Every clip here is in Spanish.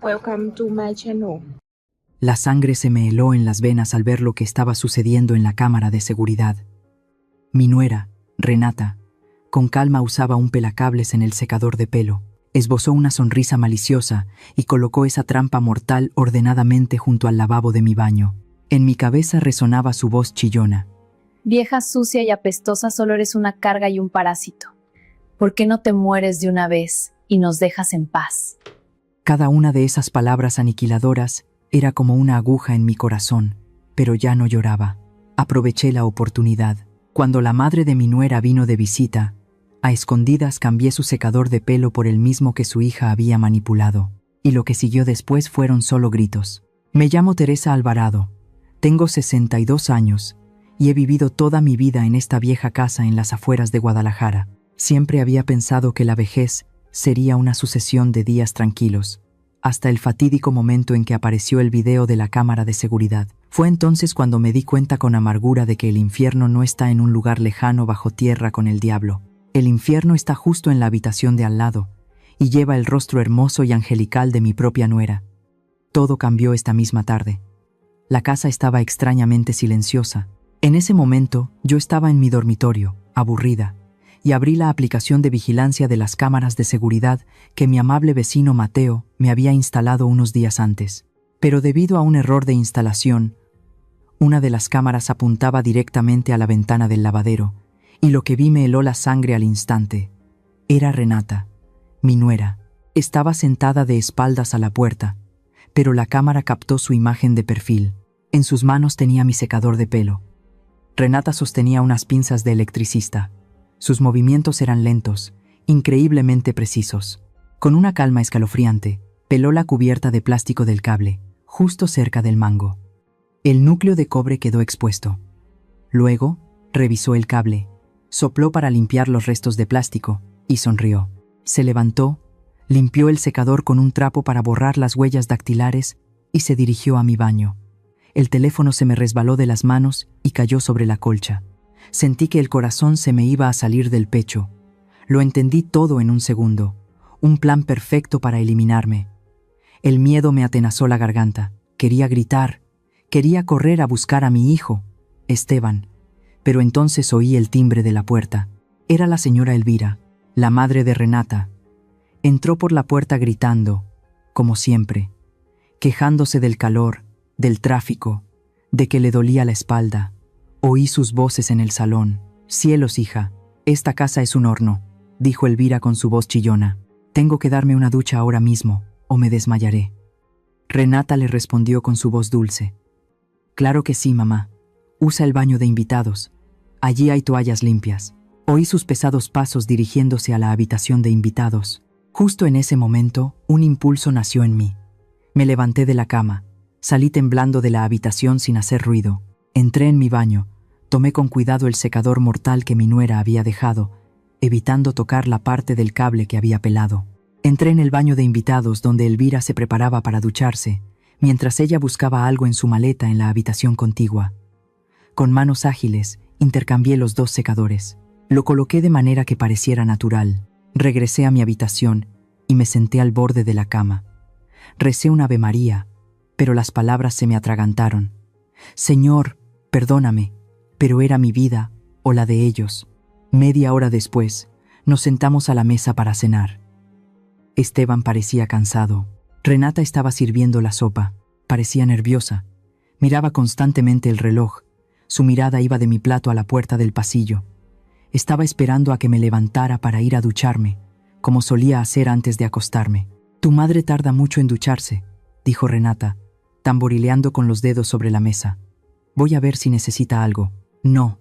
Welcome to my channel. La sangre se me heló en las venas al ver lo que estaba sucediendo en la cámara de seguridad. Mi nuera, Renata, con calma usaba un pelacables en el secador de pelo, esbozó una sonrisa maliciosa y colocó esa trampa mortal ordenadamente junto al lavabo de mi baño. En mi cabeza resonaba su voz chillona. Vieja sucia y apestosa, solo eres una carga y un parásito. ¿Por qué no te mueres de una vez y nos dejas en paz? Cada una de esas palabras aniquiladoras era como una aguja en mi corazón, pero ya no lloraba. Aproveché la oportunidad. Cuando la madre de mi nuera vino de visita, a escondidas cambié su secador de pelo por el mismo que su hija había manipulado, y lo que siguió después fueron solo gritos. Me llamo Teresa Alvarado, tengo 62 años, y he vivido toda mi vida en esta vieja casa en las afueras de Guadalajara. Siempre había pensado que la vejez sería una sucesión de días tranquilos, hasta el fatídico momento en que apareció el video de la cámara de seguridad. Fue entonces cuando me di cuenta con amargura de que el infierno no está en un lugar lejano bajo tierra con el diablo. El infierno está justo en la habitación de al lado, y lleva el rostro hermoso y angelical de mi propia nuera. Todo cambió esta misma tarde. La casa estaba extrañamente silenciosa. En ese momento, yo estaba en mi dormitorio, aburrida, y abrí la aplicación de vigilancia de las cámaras de seguridad que mi amable vecino Mateo me había instalado unos días antes. Pero debido a un error de instalación, una de las cámaras apuntaba directamente a la ventana del lavadero, y lo que vi me heló la sangre al instante. Era Renata, mi nuera. Estaba sentada de espaldas a la puerta, pero la cámara captó su imagen de perfil. En sus manos tenía mi secador de pelo. Renata sostenía unas pinzas de electricista. Sus movimientos eran lentos, increíblemente precisos. Con una calma escalofriante, peló la cubierta de plástico del cable, justo cerca del mango. El núcleo de cobre quedó expuesto. Luego, revisó el cable, sopló para limpiar los restos de plástico y sonrió. Se levantó, limpió el secador con un trapo para borrar las huellas dactilares y se dirigió a mi baño. El teléfono se me resbaló de las manos y cayó sobre la colcha. Sentí que el corazón se me iba a salir del pecho. Lo entendí todo en un segundo. Un plan perfecto para eliminarme. El miedo me atenazó la garganta. Quería gritar. Quería correr a buscar a mi hijo, Esteban. Pero entonces oí el timbre de la puerta. Era la señora Elvira, la madre de Renata. Entró por la puerta gritando, como siempre, quejándose del calor, del tráfico, de que le dolía la espalda. Oí sus voces en el salón. «Cielos, hija, esta casa es un horno», dijo Elvira con su voz chillona. «Tengo que darme una ducha ahora mismo, o me desmayaré». Renata le respondió con su voz dulce. «Claro que sí, mamá. Usa el baño de invitados. Allí hay toallas limpias». Oí sus pesados pasos dirigiéndose a la habitación de invitados. Justo en ese momento, un impulso nació en mí. Me levanté de la cama, salí temblando de la habitación sin hacer ruido. Entré en mi baño, tomé con cuidado el secador mortal que mi nuera había dejado, evitando tocar la parte del cable que había pelado. Entré en el baño de invitados donde Elvira se preparaba para ducharse, mientras ella buscaba algo en su maleta en la habitación contigua. Con manos ágiles, intercambié los dos secadores. Lo coloqué de manera que pareciera natural. Regresé a mi habitación y me senté al borde de la cama. Recé un Ave María, pero las palabras se me atragantaron. «Señor, perdóname, pero era mi vida o la de ellos». Media hora después, nos sentamos a la mesa para cenar. Esteban parecía cansado. Renata estaba sirviendo la sopa. Parecía nerviosa. Miraba constantemente el reloj. Su mirada iba de mi plato a la puerta del pasillo. Estaba esperando a que me levantara para ir a ducharme, como solía hacer antes de acostarme. «Tu madre tarda mucho en ducharse», dijo Renata, tamborileando con los dedos sobre la mesa. «Voy a ver si necesita algo». «No».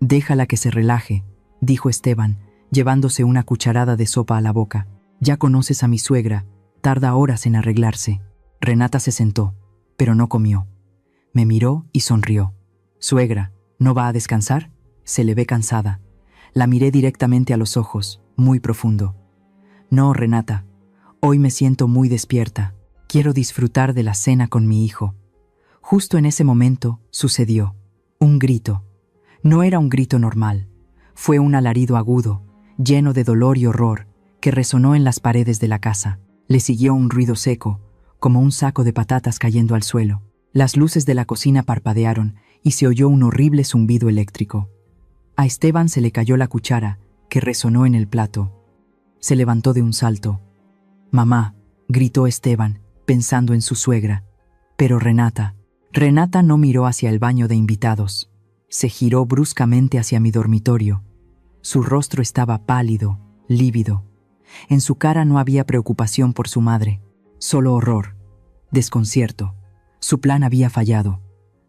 «Déjala que se relaje», dijo Esteban, llevándose una cucharada de sopa a la boca. «Ya conoces a mi suegra, tarda horas en arreglarse». Renata se sentó, pero no comió. Me miró y sonrió. «Suegra, ¿no va a descansar? Se le ve cansada». La miré directamente a los ojos, muy profundo. «No, Renata, hoy me siento muy despierta. Quiero disfrutar de la cena con mi hijo». Justo en ese momento sucedió. Un grito. No era un grito normal. Fue un alarido agudo, lleno de dolor y horror, que resonó en las paredes de la casa. Le siguió un ruido seco, como un saco de patatas cayendo al suelo. Las luces de la cocina parpadearon y se oyó un horrible zumbido eléctrico. A Esteban se le cayó la cuchara, que resonó en el plato. Se levantó de un salto. «Mamá», gritó Esteban, pensando en su suegra. Pero Renata no miró hacia el baño de invitados. Se giró bruscamente hacia mi dormitorio. Su rostro estaba pálido, lívido. En su cara no había preocupación por su madre, solo horror, desconcierto. Su plan había fallado.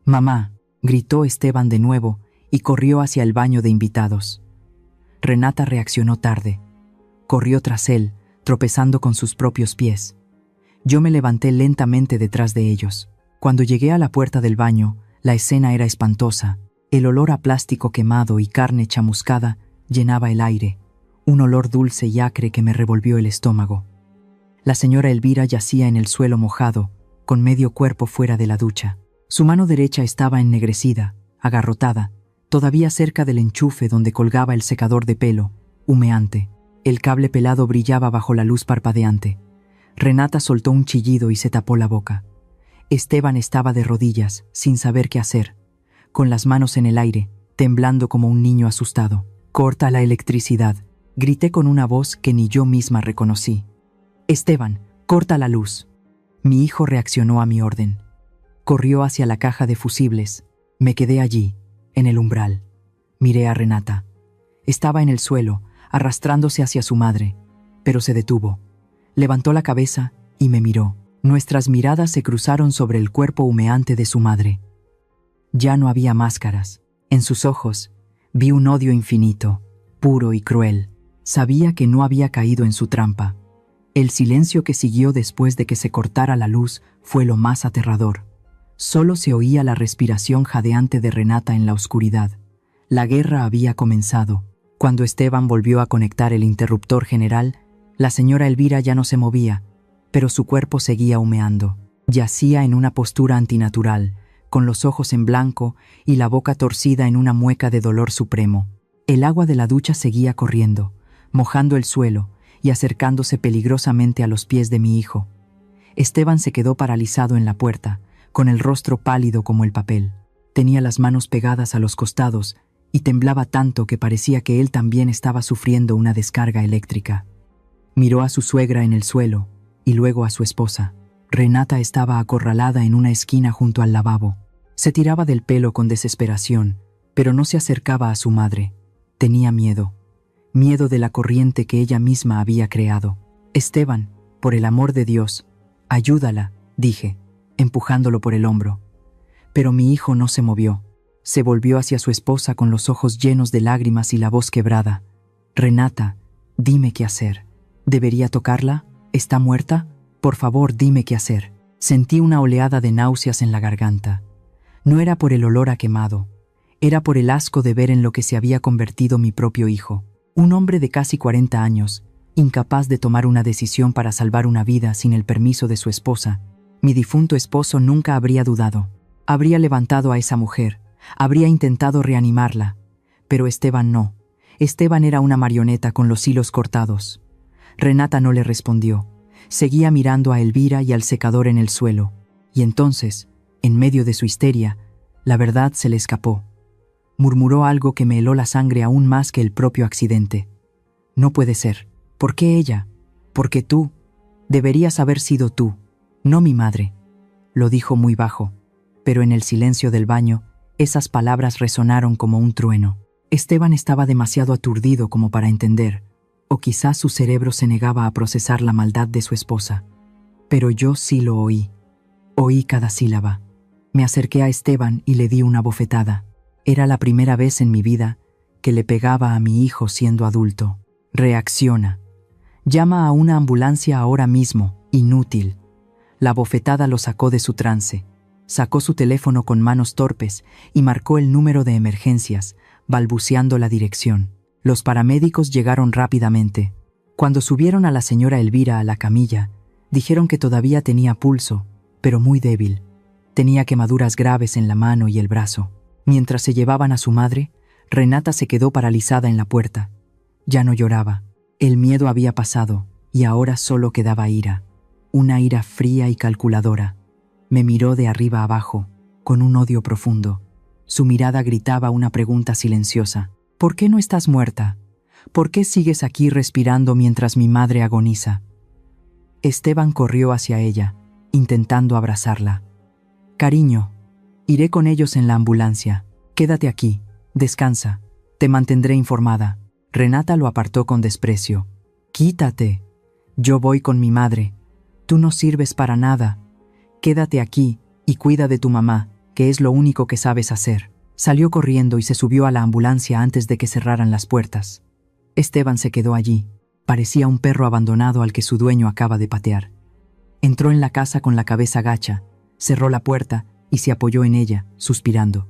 «Mamá», gritó Esteban de nuevo y corrió hacia el baño de invitados. Renata reaccionó tarde. Corrió tras él, tropezando con sus propios pies. Yo me levanté lentamente detrás de ellos. Cuando llegué a la puerta del baño, la escena era espantosa. El olor a plástico quemado y carne chamuscada llenaba el aire, un olor dulce y acre que me revolvió el estómago. La señora Elvira yacía en el suelo mojado, con medio cuerpo fuera de la ducha. Su mano derecha estaba ennegrecida, agarrotada, todavía cerca del enchufe donde colgaba el secador de pelo, humeante. El cable pelado brillaba bajo la luz parpadeante. Renata soltó un chillido y se tapó la boca. Esteban estaba de rodillas, sin saber qué hacer, con las manos en el aire, temblando como un niño asustado. «Corta la electricidad», grité con una voz que ni yo misma reconocí. «Esteban, corta la luz». Mi hijo reaccionó a mi orden. Corrió hacia la caja de fusibles. Me quedé allí, en el umbral. Miré a Renata. Estaba en el suelo, arrastrándose hacia su madre, pero se detuvo. Levantó la cabeza y me miró. Nuestras miradas se cruzaron sobre el cuerpo humeante de su madre. Ya no había máscaras. En sus ojos vi un odio infinito, puro y cruel. Sabía que no había caído en su trampa. El silencio que siguió después de que se cortara la luz fue lo más aterrador. Solo se oía la respiración jadeante de Renata en la oscuridad. La guerra había comenzado. Cuando Esteban volvió a conectar el interruptor general, la señora Elvira ya no se movía, pero su cuerpo seguía humeando. Yacía en una postura antinatural, con los ojos en blanco y la boca torcida en una mueca de dolor supremo. El agua de la ducha seguía corriendo, mojando el suelo y acercándose peligrosamente a los pies de mi hijo. Esteban se quedó paralizado en la puerta, con el rostro pálido como el papel. Tenía las manos pegadas a los costados y temblaba tanto que parecía que él también estaba sufriendo una descarga eléctrica. Miró a su suegra en el suelo y luego a su esposa. Renata estaba acorralada en una esquina junto al lavabo. Se tiraba del pelo con desesperación, pero no se acercaba a su madre. Tenía miedo de la corriente que ella misma había creado. «Esteban, por el amor de Dios, ayúdala», dije, empujándolo por el hombro. Pero mi hijo no se movió. Se volvió hacia su esposa con los ojos llenos de lágrimas y la voz quebrada. «Renata, dime qué hacer. ¿Debería tocarla? ¿Está muerta? Por favor, dime qué hacer». Sentí una oleada de náuseas en la garganta. No era por el olor a quemado. Era por el asco de ver en lo que se había convertido mi propio hijo. Un hombre de casi 40 años, incapaz de tomar una decisión para salvar una vida sin el permiso de su esposa. Mi difunto esposo nunca habría dudado. Habría levantado a esa mujer. Habría intentado reanimarla. Pero Esteban no. Esteban era una marioneta con los hilos cortados. Renata no le respondió. Seguía mirando a Elvira y al secador en el suelo. Y entonces, en medio de su histeria, la verdad se le escapó. Murmuró algo que me heló la sangre aún más que el propio accidente. «No puede ser. ¿Por qué ella? Porque tú. Deberías haber sido tú, no mi madre», lo dijo muy bajo, pero en el silencio del baño, esas palabras resonaron como un trueno. Esteban estaba demasiado aturdido como para entender, o quizás su cerebro se negaba a procesar la maldad de su esposa. Pero yo sí lo oí. Oí cada sílaba. Me acerqué a Esteban y le di una bofetada. Era la primera vez en mi vida que le pegaba a mi hijo siendo adulto. «Reacciona. Llama a una ambulancia ahora mismo, inútil». La bofetada lo sacó de su trance. Sacó su teléfono con manos torpes y marcó el número de emergencias, balbuceando la dirección. Los paramédicos llegaron rápidamente. Cuando subieron a la señora Elvira a la camilla, dijeron que todavía tenía pulso, pero muy débil. Tenía quemaduras graves en la mano y el brazo. Mientras se llevaban a su madre, Renata se quedó paralizada en la puerta. Ya no lloraba. El miedo había pasado y ahora solo quedaba ira. una ira fría y calculadora. Me miró de arriba abajo, con un odio profundo. Su mirada gritaba una pregunta silenciosa. ¿Por qué no estás muerta? ¿Por qué sigues aquí respirando mientras mi madre agoniza? Esteban corrió hacia ella, intentando abrazarla. Cariño, iré con ellos en la ambulancia. Quédate aquí, descansa, te mantendré informada. Renata lo apartó con desprecio. Quítate. Yo voy con mi madre. Tú no sirves para nada. Quédate aquí y cuida de tu mamá, que es lo único que sabes hacer. Salió corriendo y se subió a la ambulancia antes de que cerraran las puertas. Esteban se quedó allí. Parecía un perro abandonado al que su dueño acaba de patear. Entró en la casa con la cabeza gacha, cerró la puerta y se apoyó en ella, suspirando.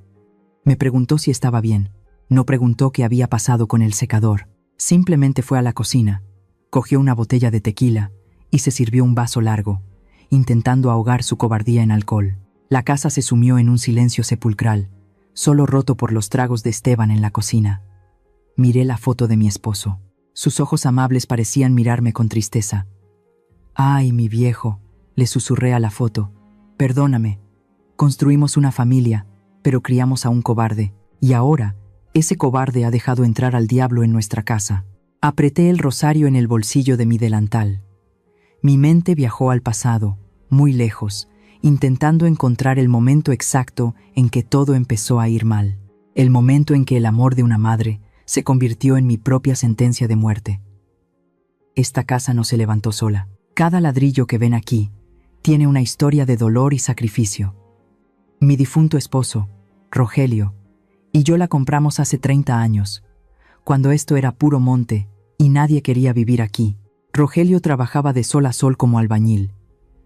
Me preguntó si estaba bien. No preguntó qué había pasado con el secador. Simplemente fue a la cocina, cogió una botella de tequila y se sirvió un vaso largo, intentando ahogar su cobardía en alcohol. La casa se sumió en un silencio sepulcral, solo roto por los tragos de Esteban en la cocina. Miré la foto de mi esposo. Sus ojos amables parecían mirarme con tristeza. «Ay, mi viejo», le susurré a la foto. «Perdóname. Construimos una familia, pero criamos a un cobarde. Y ahora, ese cobarde ha dejado entrar al diablo en nuestra casa». Apreté el rosario en el bolsillo de mi delantal. Mi mente viajó al pasado, muy lejos, intentando encontrar el momento exacto en que todo empezó a ir mal. El momento en que el amor de una madre se convirtió en mi propia sentencia de muerte. Esta casa no se levantó sola. Cada ladrillo que ven aquí tiene una historia de dolor y sacrificio. Mi difunto esposo, Rogelio, y yo la compramos hace 30 años, cuando esto era puro monte y nadie quería vivir aquí. Rogelio trabajaba de sol a sol como albañil,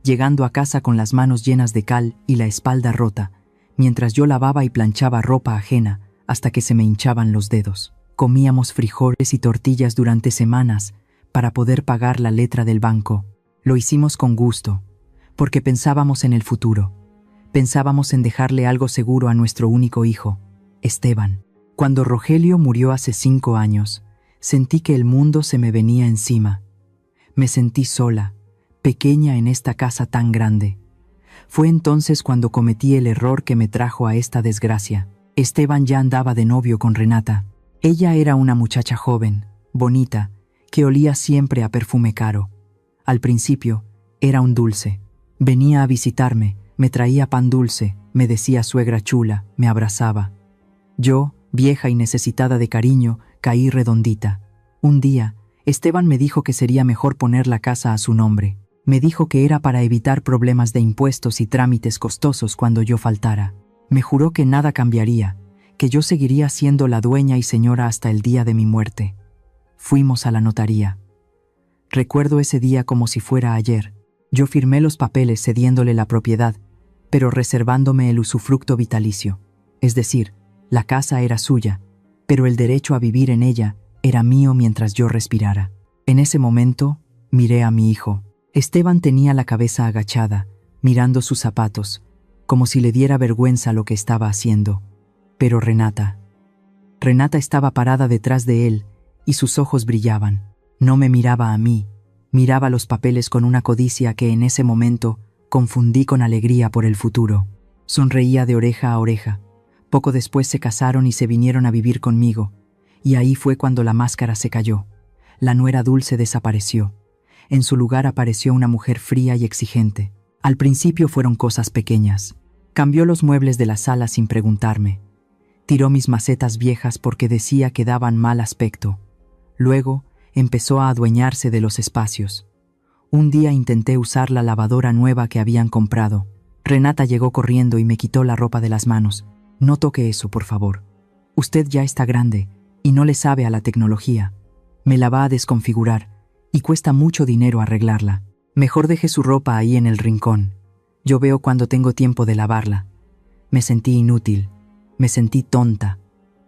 llegando a casa con las manos llenas de cal y la espalda rota, mientras yo lavaba y planchaba ropa ajena hasta que se me hinchaban los dedos. Comíamos frijoles y tortillas durante semanas para poder pagar la letra del banco. Lo hicimos con gusto, porque pensábamos en el futuro. Pensábamos en dejarle algo seguro a nuestro único hijo, Esteban. Cuando Rogelio murió hace 5 años, sentí que el mundo se me venía encima. Me sentí sola, pequeña en esta casa tan grande. Fue entonces cuando cometí el error que me trajo a esta desgracia. Esteban ya andaba de novio con Renata. Ella era una muchacha joven, bonita, que olía siempre a perfume caro. Al principio, era un dulce. Venía a visitarme, me traía pan dulce, me decía suegra chula, me abrazaba. Yo, vieja y necesitada de cariño, caí redondita. Un día, Esteban me dijo que sería mejor poner la casa a su nombre. Me dijo que era para evitar problemas de impuestos y trámites costosos cuando yo faltara. Me juró que nada cambiaría, que yo seguiría siendo la dueña y señora hasta el día de mi muerte. Fuimos a la notaría. Recuerdo ese día como si fuera ayer. Yo firmé los papeles cediéndole la propiedad, pero reservándome el usufructo vitalicio. Es decir, la casa era suya, pero el derecho a vivir en ella era mío mientras yo respirara. En ese momento, miré a mi hijo. Esteban tenía la cabeza agachada, mirando sus zapatos, como si le diera vergüenza lo que estaba haciendo. Pero Renata estaba parada detrás de él y sus ojos brillaban. No me miraba a mí, miraba los papeles con una codicia que en ese momento confundí con alegría por el futuro. Sonreía de oreja a oreja. Poco después se casaron y se vinieron a vivir conmigo, y ahí fue cuando la máscara se cayó. La nuera dulce desapareció. En su lugar apareció una mujer fría y exigente. Al principio fueron cosas pequeñas. Cambió los muebles de la sala sin preguntarme. Tiró mis macetas viejas porque decía que daban mal aspecto. Luego, empezó a adueñarse de los espacios. Un día intenté usar la lavadora nueva que habían comprado. Renata llegó corriendo y me quitó la ropa de las manos. «No toque eso, por favor. Usted ya está grande y no le sabe a la tecnología. Me la va a desconfigurar y cuesta mucho dinero arreglarla. Mejor deje su ropa ahí en el rincón. Yo veo cuando tengo tiempo de lavarla». Me sentí inútil. Me sentí tonta.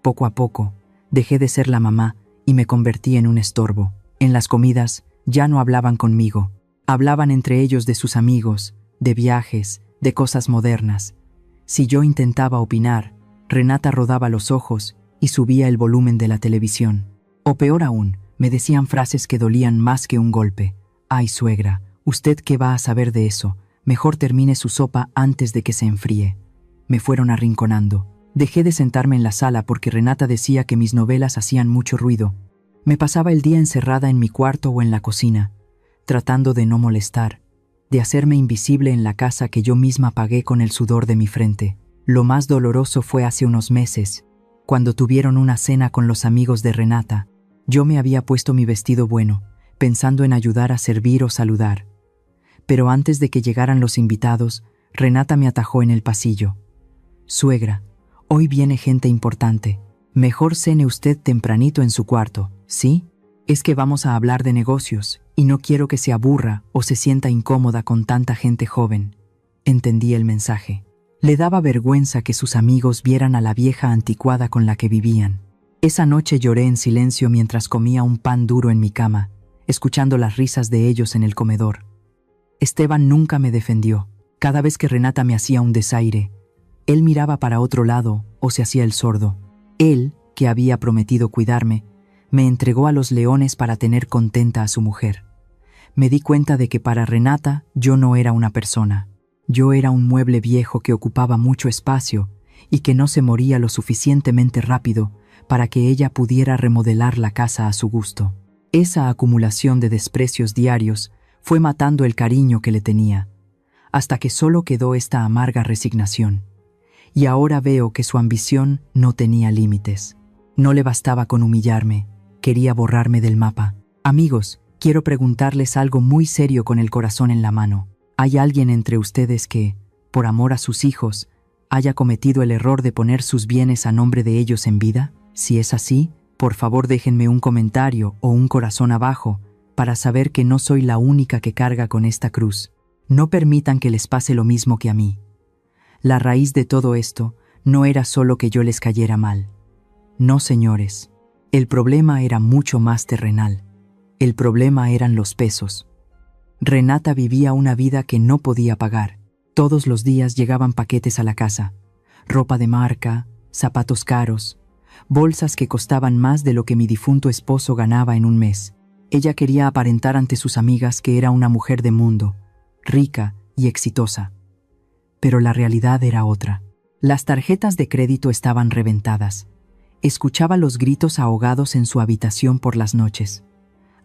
Poco a poco, dejé de ser la mamá y me convertí en un estorbo. En las comidas, ya no hablaban conmigo. Hablaban entre ellos de sus amigos, de viajes, de cosas modernas. Si yo intentaba opinar, Renata rodaba los ojos y subía el volumen de la televisión. O peor aún, me decían frases que dolían más que un golpe. «Ay, suegra, ¿Usted qué va a saber de eso? Mejor termine su sopa antes de que se enfríe. Me fueron arrinconando. Dejé de sentarme en la sala porque Renata decía que mis novelas hacían mucho ruido. Me pasaba el día encerrada en mi cuarto o en la cocina, tratando de no molestar, de hacerme invisible en la casa que yo misma pagué con el sudor de mi frente. Lo más doloroso fue hace unos meses, cuando tuvieron una cena con los amigos de Renata. Yo me había puesto mi vestido bueno, pensando en ayudar a servir o saludar. Pero antes de que llegaran los invitados, Renata me atajó en el pasillo. «Suegra, hoy viene gente importante. Mejor cene usted tempranito en su cuarto, ¿sí? Es que vamos a hablar de negocios, y no quiero que se aburra o se sienta incómoda con tanta gente joven». Entendí el mensaje. Le daba vergüenza que sus amigos vieran a la vieja anticuada con la que vivían. Esa noche lloré en silencio mientras comía un pan duro en mi cama, escuchando las risas de ellos en el comedor. Esteban nunca me defendió. Cada vez que Renata me hacía un desaire, él miraba para otro lado o se hacía el sordo. Él, que había prometido cuidarme, me entregó a los leones para tener contenta a su mujer. Me di cuenta de que para Renata yo no era una persona. Yo era un mueble viejo que ocupaba mucho espacio y que no se moría lo suficientemente rápido para que ella pudiera remodelar la casa a su gusto. Esa acumulación de desprecios diarios fue matando el cariño que le tenía, hasta que solo quedó esta amarga resignación. Y ahora veo que su ambición no tenía límites. No le bastaba con humillarme, quería borrarme del mapa. Amigos, quiero preguntarles algo muy serio con el corazón en la mano. ¿Hay alguien entre ustedes que, por amor a sus hijos, haya cometido el error de poner sus bienes a nombre de ellos en vida? Si es así, por favor déjenme un comentario o un corazón abajo para saber que no soy la única que carga con esta cruz. No permitan que les pase lo mismo que a mí. La raíz de todo esto no era solo que yo les cayera mal. No, señores. El problema era mucho más terrenal. El problema eran los pesos. Renata vivía una vida que no podía pagar. Todos los días llegaban paquetes a la casa. Ropa de marca, zapatos caros, bolsas que costaban más de lo que mi difunto esposo ganaba en un mes. Ella quería aparentar ante sus amigas que era una mujer de mundo, rica y exitosa. Pero la realidad era otra. Las tarjetas de crédito estaban reventadas. Escuchaba los gritos ahogados en su habitación por las noches.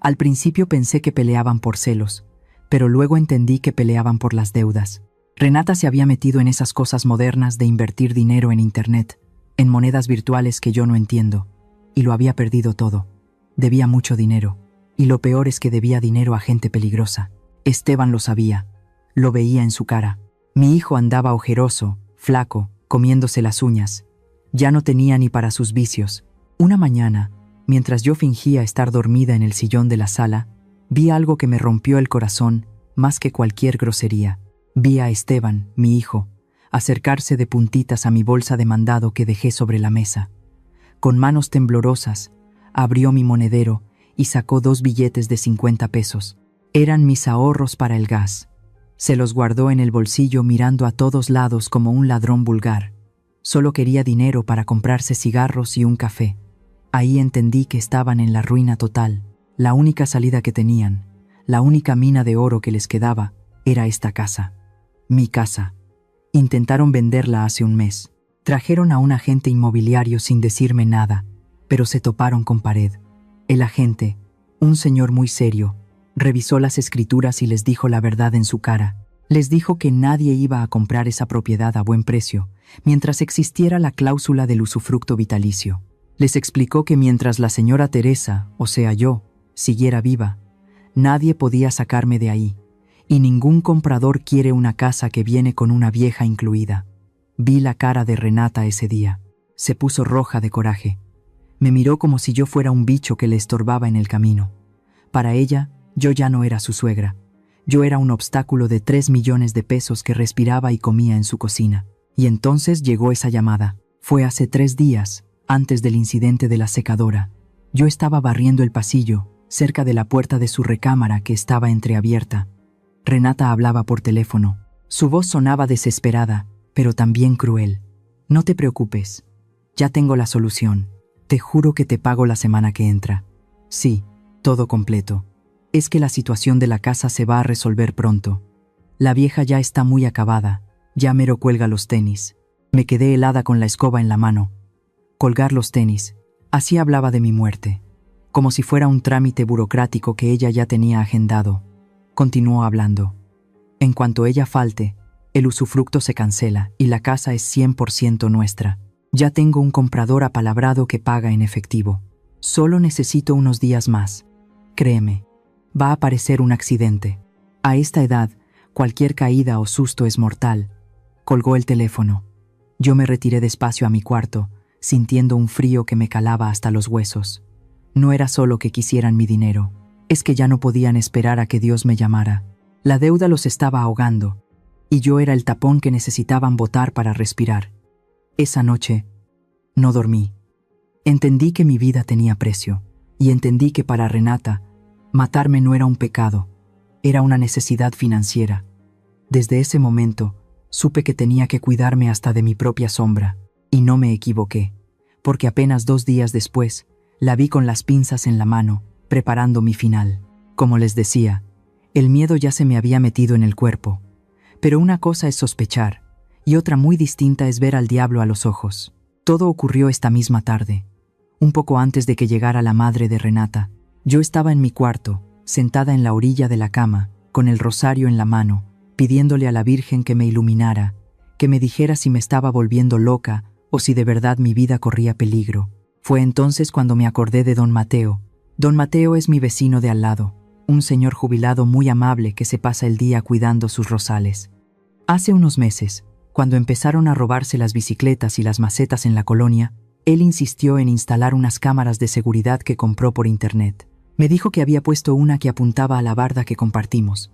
Al principio pensé que peleaban por celos, pero luego entendí que peleaban por las deudas. Renata se había metido en esas cosas modernas de invertir dinero en Internet, en monedas virtuales que yo no entiendo, y lo había perdido todo. Debía mucho dinero, y lo peor es que debía dinero a gente peligrosa. Esteban lo sabía, lo veía en su cara. Mi hijo andaba ojeroso, flaco, comiéndose las uñas. Ya no tenía ni para sus vicios. Una mañana, mientras yo fingía estar dormida en el sillón de la sala, vi algo que me rompió el corazón más que cualquier grosería. Vi a Esteban, mi hijo, acercarse de puntitas a mi bolsa de mandado que dejé sobre la mesa. Con manos temblorosas, abrió mi monedero y sacó 2 billetes de 50 pesos. Eran mis ahorros para el gas. Se los guardó en el bolsillo mirando a todos lados como un ladrón vulgar. Solo quería dinero para comprarse cigarros y un café. Ahí entendí que estaban en la ruina total. La única salida que tenían, la única mina de oro que les quedaba, era esta casa. Mi casa. Intentaron venderla hace un mes. Trajeron a un agente inmobiliario sin decirme nada, pero se toparon con pared. El agente, un señor muy serio, revisó las escrituras y les dijo la verdad en su cara. Les dijo que nadie iba a comprar esa propiedad a buen precio, mientras existiera la cláusula del usufructo vitalicio. Les explicó que mientras la señora Teresa, o sea yo, siguiera viva, nadie podía sacarme de ahí, y ningún comprador quiere una casa que viene con una vieja incluida. Vi la cara de Renata ese día. Se puso roja de coraje. Me miró como si yo fuera un bicho que le estorbaba en el camino. Para ella, yo ya no era su suegra. Yo era un obstáculo de 3 millones de pesos que respiraba y comía en su cocina. Y entonces llegó esa llamada. Fue hace 3 días, antes del incidente de la secadora. Yo estaba barriendo el pasillo, cerca de la puerta de su recámara que estaba entreabierta. Renata hablaba por teléfono. Su voz sonaba desesperada, pero también cruel. «No te preocupes. Ya tengo la solución. Te juro que te pago la semana que entra. Sí, todo completo. Es que la situación de la casa se va a resolver pronto. La vieja ya está muy acabada, ya mero cuelga los tenis. Me quedé helada con la escoba en la mano. Colgar los tenis. Así hablaba de mi muerte, como si fuera un trámite burocrático que ella ya tenía agendado. Continuó hablando. En cuanto ella falte, el usufructo se cancela y la casa es 100% nuestra. Ya tengo un comprador apalabrado que paga en efectivo. Solo necesito unos días más. Créeme, va a aparecer un accidente. A esta edad, cualquier caída o susto es mortal. Colgó el teléfono. Yo me retiré despacio a mi cuarto, sintiendo un frío que me calaba hasta los huesos. No era solo que quisieran mi dinero, es que ya no podían esperar a que Dios me llamara. La deuda los estaba ahogando, y yo era el tapón que necesitaban botar para respirar. Esa noche, no dormí. Entendí que mi vida tenía precio, y entendí que para Renata, matarme no era un pecado, era una necesidad financiera. Desde ese momento, supe que tenía que cuidarme hasta de mi propia sombra, y no me equivoqué, porque apenas 2 días después, la vi con las pinzas en la mano, preparando mi final. Como les decía, el miedo ya se me había metido en el cuerpo, pero una cosa es sospechar, y otra muy distinta es ver al diablo a los ojos. Todo ocurrió esta misma tarde, un poco antes de que llegara la madre de Renata. Yo estaba en mi cuarto, sentada en la orilla de la cama, con el rosario en la mano, pidiéndole a la Virgen que me iluminara, que me dijera si me estaba volviendo loca o si de verdad mi vida corría peligro. Fue entonces cuando me acordé de don Mateo. Don Mateo es mi vecino de al lado, un señor jubilado muy amable que se pasa el día cuidando sus rosales. Hace unos meses, cuando empezaron a robarse las bicicletas y las macetas en la colonia, él insistió en instalar unas cámaras de seguridad que compró por internet. Me dijo que había puesto una que apuntaba a la barda que compartimos,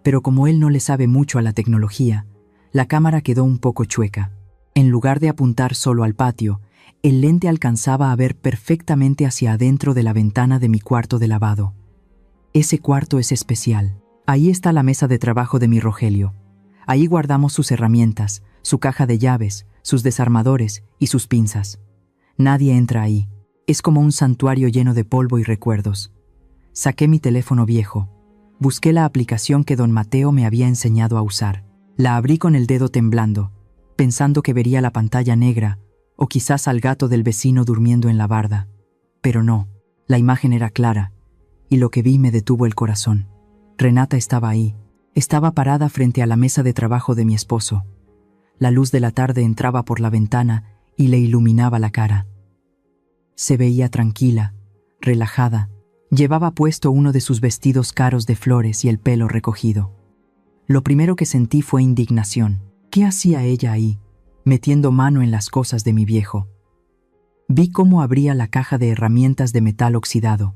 pero como él no le sabe mucho a la tecnología, la cámara quedó un poco chueca. En lugar de apuntar solo al patio, el lente alcanzaba a ver perfectamente hacia adentro de la ventana de mi cuarto de lavado. Ese cuarto es especial. Ahí está la mesa de trabajo de mi Rogelio. Ahí guardamos sus herramientas, su caja de llaves, sus desarmadores y sus pinzas. Nadie entra ahí. Es como un santuario lleno de polvo y recuerdos. Saqué mi teléfono viejo. Busqué la aplicación que don Mateo me había enseñado a usar. La abrí con el dedo temblando, pensando que vería la pantalla negra o quizás al gato del vecino durmiendo en la barda. Pero no, la imagen era clara, y lo que vi me detuvo el corazón. Renata estaba ahí. Estaba parada frente a la mesa de trabajo de mi esposo. La luz de la tarde entraba por la ventana y le iluminaba la cara. Se veía tranquila, relajada. Llevaba puesto uno de sus vestidos caros de flores y el pelo recogido. Lo primero que sentí fue indignación. ¿Qué hacía ella ahí, metiendo mano en las cosas de mi viejo? Vi cómo abría la caja de herramientas de metal oxidado.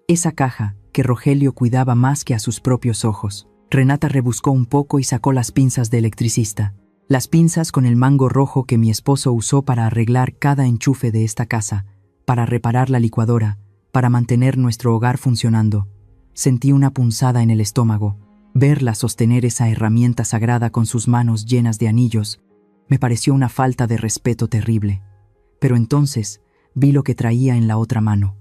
Esa caja que Rogelio cuidaba más que a sus propios ojos. Renata rebuscó un poco y sacó las pinzas de electricista. Las pinzas con el mango rojo que mi esposo usó para arreglar cada enchufe de esta casa, para reparar la licuadora, para mantener nuestro hogar funcionando. Sentí una punzada en el estómago. Verla sostener esa herramienta sagrada con sus manos llenas de anillos me pareció una falta de respeto terrible. Pero entonces vi lo que traía en la otra mano.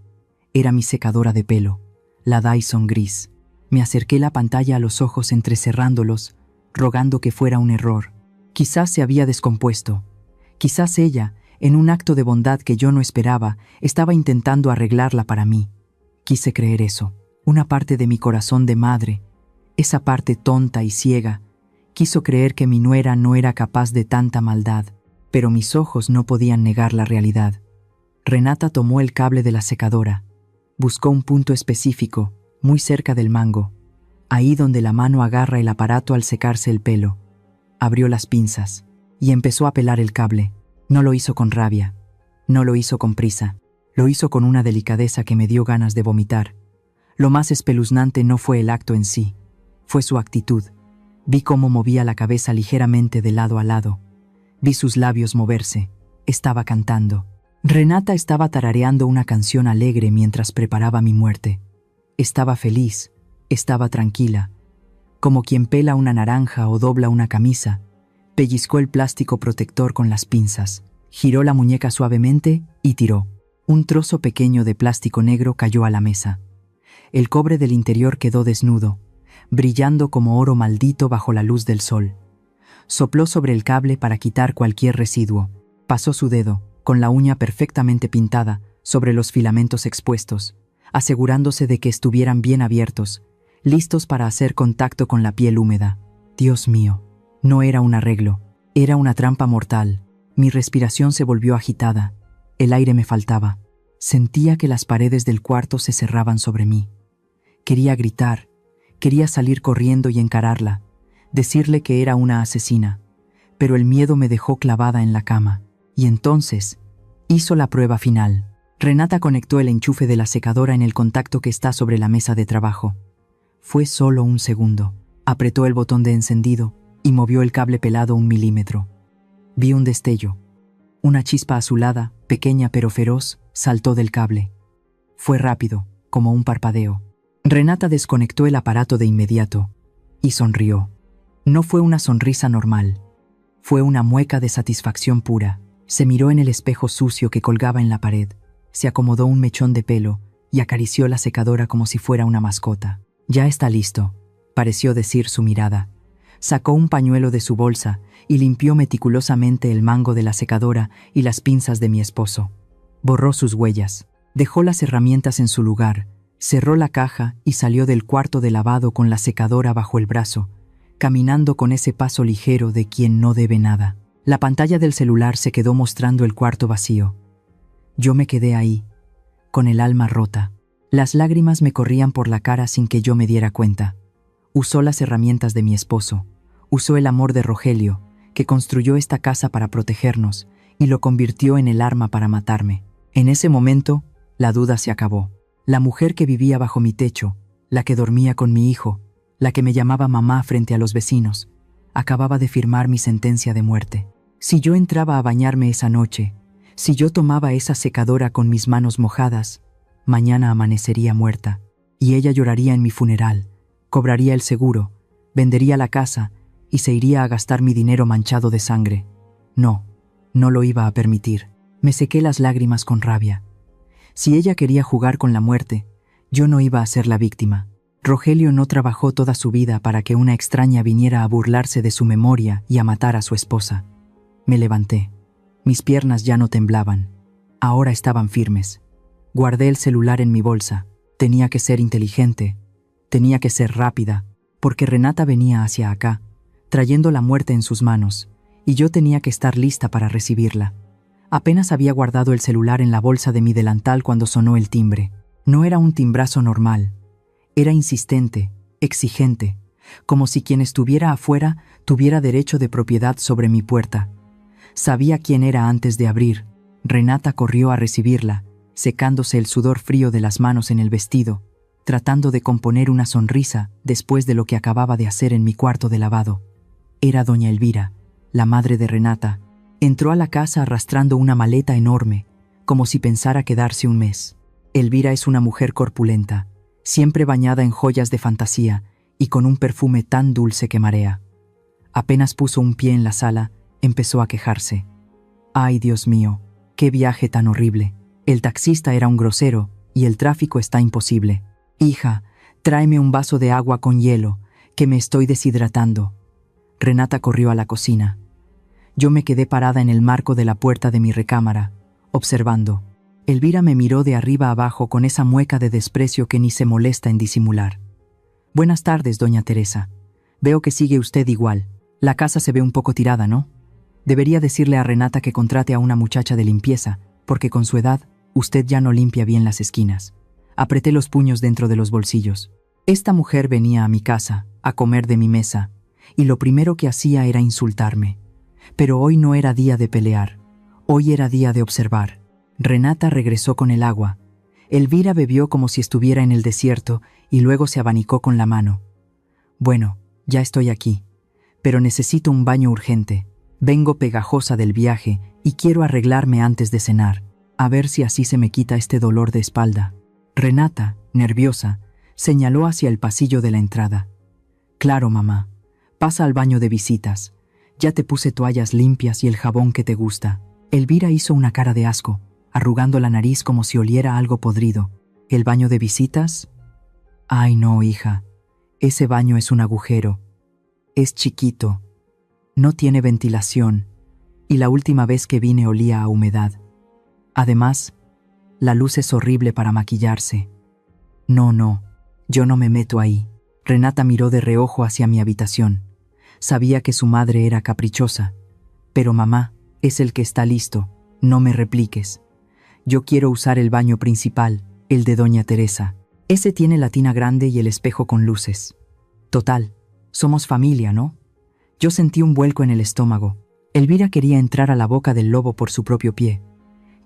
Era mi secadora de pelo, la Dyson gris. Me acerqué la pantalla a los ojos entrecerrándolos, rogando que fuera un error. Quizás se había descompuesto. Quizás ella, en un acto de bondad que yo no esperaba, estaba intentando arreglarla para mí. Quise creer eso. Una parte de mi corazón de madre, esa parte tonta y ciega, quiso creer que mi nuera no era capaz de tanta maldad, pero mis ojos no podían negar la realidad. Renata tomó el cable de la secadora, buscó un punto específico, muy cerca del mango, ahí donde la mano agarra el aparato al secarse el pelo. Abrió las pinzas y empezó a pelar el cable. No lo hizo con rabia, no lo hizo con prisa, lo hizo con una delicadeza que me dio ganas de vomitar. Lo más espeluznante no fue el acto en sí, fue su actitud. Vi cómo movía la cabeza ligeramente de lado a lado. Vi sus labios moverse. Estaba cantando. Renata estaba tarareando una canción alegre mientras preparaba mi muerte. Estaba feliz, estaba tranquila. Como quien pela una naranja o dobla una camisa, pellizcó el plástico protector con las pinzas, giró la muñeca suavemente y tiró. Un trozo pequeño de plástico negro cayó a la mesa. El cobre del interior quedó desnudo, brillando como oro maldito bajo la luz del sol. Sopló sobre el cable para quitar cualquier residuo. Pasó su dedo, con la uña perfectamente pintada, sobre los filamentos expuestos, asegurándose de que estuvieran bien abiertos, listos para hacer contacto con la piel húmeda. Dios mío, no era un arreglo, era una trampa mortal. Mi respiración se volvió agitada, el aire me faltaba. Sentía que las paredes del cuarto se cerraban sobre mí. Quería gritar, quería salir corriendo y encararla, decirle que era una asesina, pero el miedo me dejó clavada en la cama. Y entonces, hizo la prueba final. Renata conectó el enchufe de la secadora en el contacto que está sobre la mesa de trabajo. Fue solo un segundo. Apretó el botón de encendido y movió el cable pelado 1 milímetro. Vi un destello. Una chispa azulada, pequeña pero feroz, saltó del cable. Fue rápido, como un parpadeo. Renata desconectó el aparato de inmediato y sonrió. No fue una sonrisa normal. Fue una mueca de satisfacción pura. Se miró en el espejo sucio que colgaba en la pared, se acomodó un mechón de pelo y acarició la secadora como si fuera una mascota. «Ya está listo», pareció decir su mirada. Sacó un pañuelo de su bolsa y limpió meticulosamente el mango de la secadora y las pinzas de mi esposo. Borró sus huellas, dejó las herramientas en su lugar, cerró la caja y salió del cuarto de lavado con la secadora bajo el brazo, caminando con ese paso ligero de quien no debe nada. La pantalla del celular se quedó mostrando el cuarto vacío. Yo me quedé ahí, con el alma rota. Las lágrimas me corrían por la cara sin que yo me diera cuenta. Usó las herramientas de mi esposo, usó el amor de Rogelio, que construyó esta casa para protegernos, y lo convirtió en el arma para matarme. En ese momento, la duda se acabó. La mujer que vivía bajo mi techo, la que dormía con mi hijo, la que me llamaba mamá frente a los vecinos, acababa de firmar mi sentencia de muerte. Si yo entraba a bañarme esa noche, si yo tomaba esa secadora con mis manos mojadas, mañana amanecería muerta, y ella lloraría en mi funeral, cobraría el seguro, vendería la casa y se iría a gastar mi dinero manchado de sangre. No, no lo iba a permitir. Me sequé las lágrimas con rabia. Si ella quería jugar con la muerte, yo no iba a ser la víctima. Rogelio no trabajó toda su vida para que una extraña viniera a burlarse de su memoria y a matar a su esposa. Me levanté. Mis piernas ya no temblaban. Ahora estaban firmes. Guardé el celular en mi bolsa. Tenía que ser inteligente. Tenía que ser rápida, porque Renata venía hacia acá, trayendo la muerte en sus manos, y yo tenía que estar lista para recibirla. Apenas había guardado el celular en la bolsa de mi delantal cuando sonó el timbre. No era un timbrazo normal. Era insistente, exigente, como si quien estuviera afuera tuviera derecho de propiedad sobre mi puerta. Sabía quién era antes de abrir. Renata corrió a recibirla, secándose el sudor frío de las manos en el vestido, tratando de componer una sonrisa después de lo que acababa de hacer en mi cuarto de lavado. Era doña Elvira, la madre de Renata. Entró a la casa arrastrando una maleta enorme, como si pensara quedarse un mes. Elvira es una mujer corpulenta, siempre bañada en joyas de fantasía y con un perfume tan dulce que marea. Apenas puso un pie en la sala, empezó a quejarse. «Ay, Dios mío, qué viaje tan horrible. El taxista era un grosero y el tráfico está imposible. Hija, tráeme un vaso de agua con hielo, que me estoy deshidratando». Renata corrió a la cocina. Yo me quedé parada en el marco de la puerta de mi recámara, observando. Elvira me miró de arriba abajo con esa mueca de desprecio que ni se molesta en disimular. «Buenas tardes, doña Teresa. Veo que sigue usted igual. La casa se ve un poco tirada, ¿no? Debería decirle a Renata que contrate a una muchacha de limpieza, porque con su edad, usted ya no limpia bien las esquinas». Apreté los puños dentro de los bolsillos. Esta mujer venía a mi casa, a comer de mi mesa, y lo primero que hacía era insultarme. Pero hoy no era día de pelear, hoy era día de observar. Renata regresó con el agua. Elvira bebió como si estuviera en el desierto y luego se abanicó con la mano. «Bueno, ya estoy aquí, pero necesito un baño urgente. Vengo pegajosa del viaje y quiero arreglarme antes de cenar, a ver si así se me quita este dolor de espalda». Renata, nerviosa, señaló hacia el pasillo de la entrada. «Claro, mamá. Pasa al baño de visitas. Ya te puse toallas limpias y el jabón que te gusta». Elvira hizo una cara de asco, arrugando la nariz como si oliera algo podrido. «¿El baño de visitas? Ay, no, hija. Ese baño es un agujero. Es chiquito. No tiene ventilación. Y la última vez que vine olía a humedad. Además, la luz es horrible para maquillarse. No, yo no me meto ahí. Renata miró de reojo hacia mi habitación. Sabía que su madre era caprichosa. Pero mamá, es el que está listo. No me repliques. Yo quiero usar el baño principal, el de doña Teresa. Ese tiene la tina grande y el espejo con luces. Total, somos familia, ¿no? Yo sentí un vuelco en el estómago. Elvira quería entrar a la boca del lobo por su propio pie.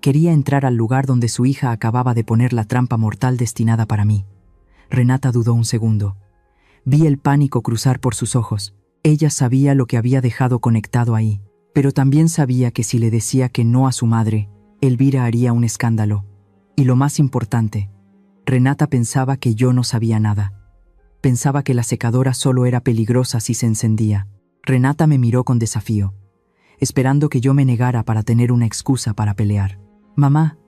Quería entrar al lugar donde su hija acababa de poner la trampa mortal destinada para mí. Renata dudó un segundo. Vi el pánico cruzar por sus ojos. Ella sabía lo que había dejado conectado ahí, pero también sabía que si le decía que no a su madre, Elvira haría un escándalo. Y lo más importante, Renata pensaba que yo no sabía nada. Pensaba que la secadora solo era peligrosa si se encendía. Renata me miró con desafío, esperando que yo me negara para tener una excusa para pelear. Mamá,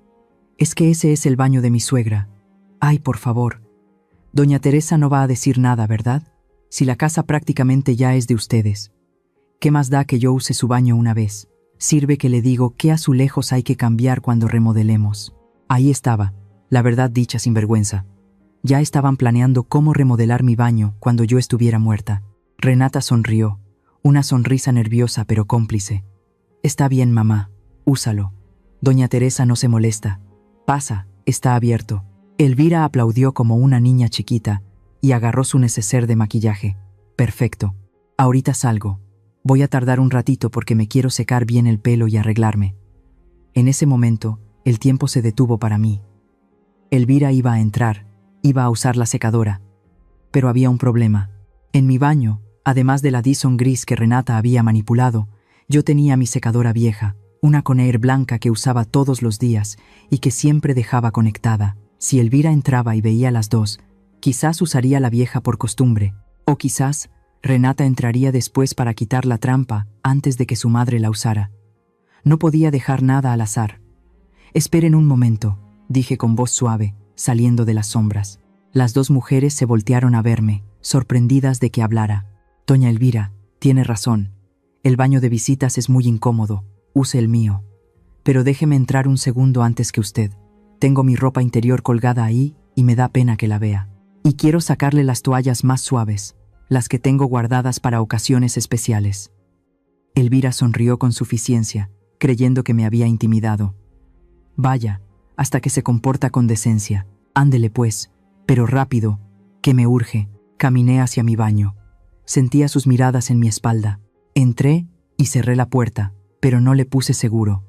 es que ese es el baño de mi suegra. Ay, por favor. Doña Teresa no va a decir nada, ¿verdad? Si la casa prácticamente ya es de ustedes. ¿Qué más da que yo use su baño una vez? Sirve que le digo qué azulejos hay que cambiar cuando remodelemos. Ahí estaba, la verdad dicha sin vergüenza. Ya estaban planeando cómo remodelar mi baño cuando yo estuviera muerta. Renata sonrió, una sonrisa nerviosa pero cómplice. Está bien, mamá, úsalo. Doña Teresa no se molesta. Pasa, está abierto. Elvira aplaudió como una niña chiquita y agarró su neceser de maquillaje. Perfecto. Ahorita salgo. Voy a tardar un ratito porque me quiero secar bien el pelo y arreglarme. En ese momento, el tiempo se detuvo para mí. Elvira iba a entrar, iba a usar la secadora. Pero había un problema. En mi baño, además de la Dyson gris que Renata había manipulado, yo tenía mi secadora vieja, una Conair blanca que usaba todos los días y que siempre dejaba conectada. Si Elvira entraba y veía las dos, quizás usaría la vieja por costumbre, o quizás Renata entraría después para quitar la trampa antes de que su madre la usara. No podía dejar nada al azar. Esperen un momento, dije con voz suave, saliendo de las sombras. Las dos mujeres se voltearon a verme, sorprendidas de que hablara. Doña Elvira, tiene razón. El baño de visitas es muy incómodo. Use el mío. Pero déjeme entrar un segundo antes que usted. Tengo mi ropa interior colgada ahí y me da pena que la vea. Y quiero sacarle las toallas más suaves, las que tengo guardadas para ocasiones especiales. Elvira sonrió con suficiencia, creyendo que me había intimidado. Vaya, hasta que se comporta con decencia. Ándele pues, pero rápido, que me urge. Caminé hacia mi baño. Sentía sus miradas en mi espalda. Entré y cerré la puerta, pero no le puse seguro.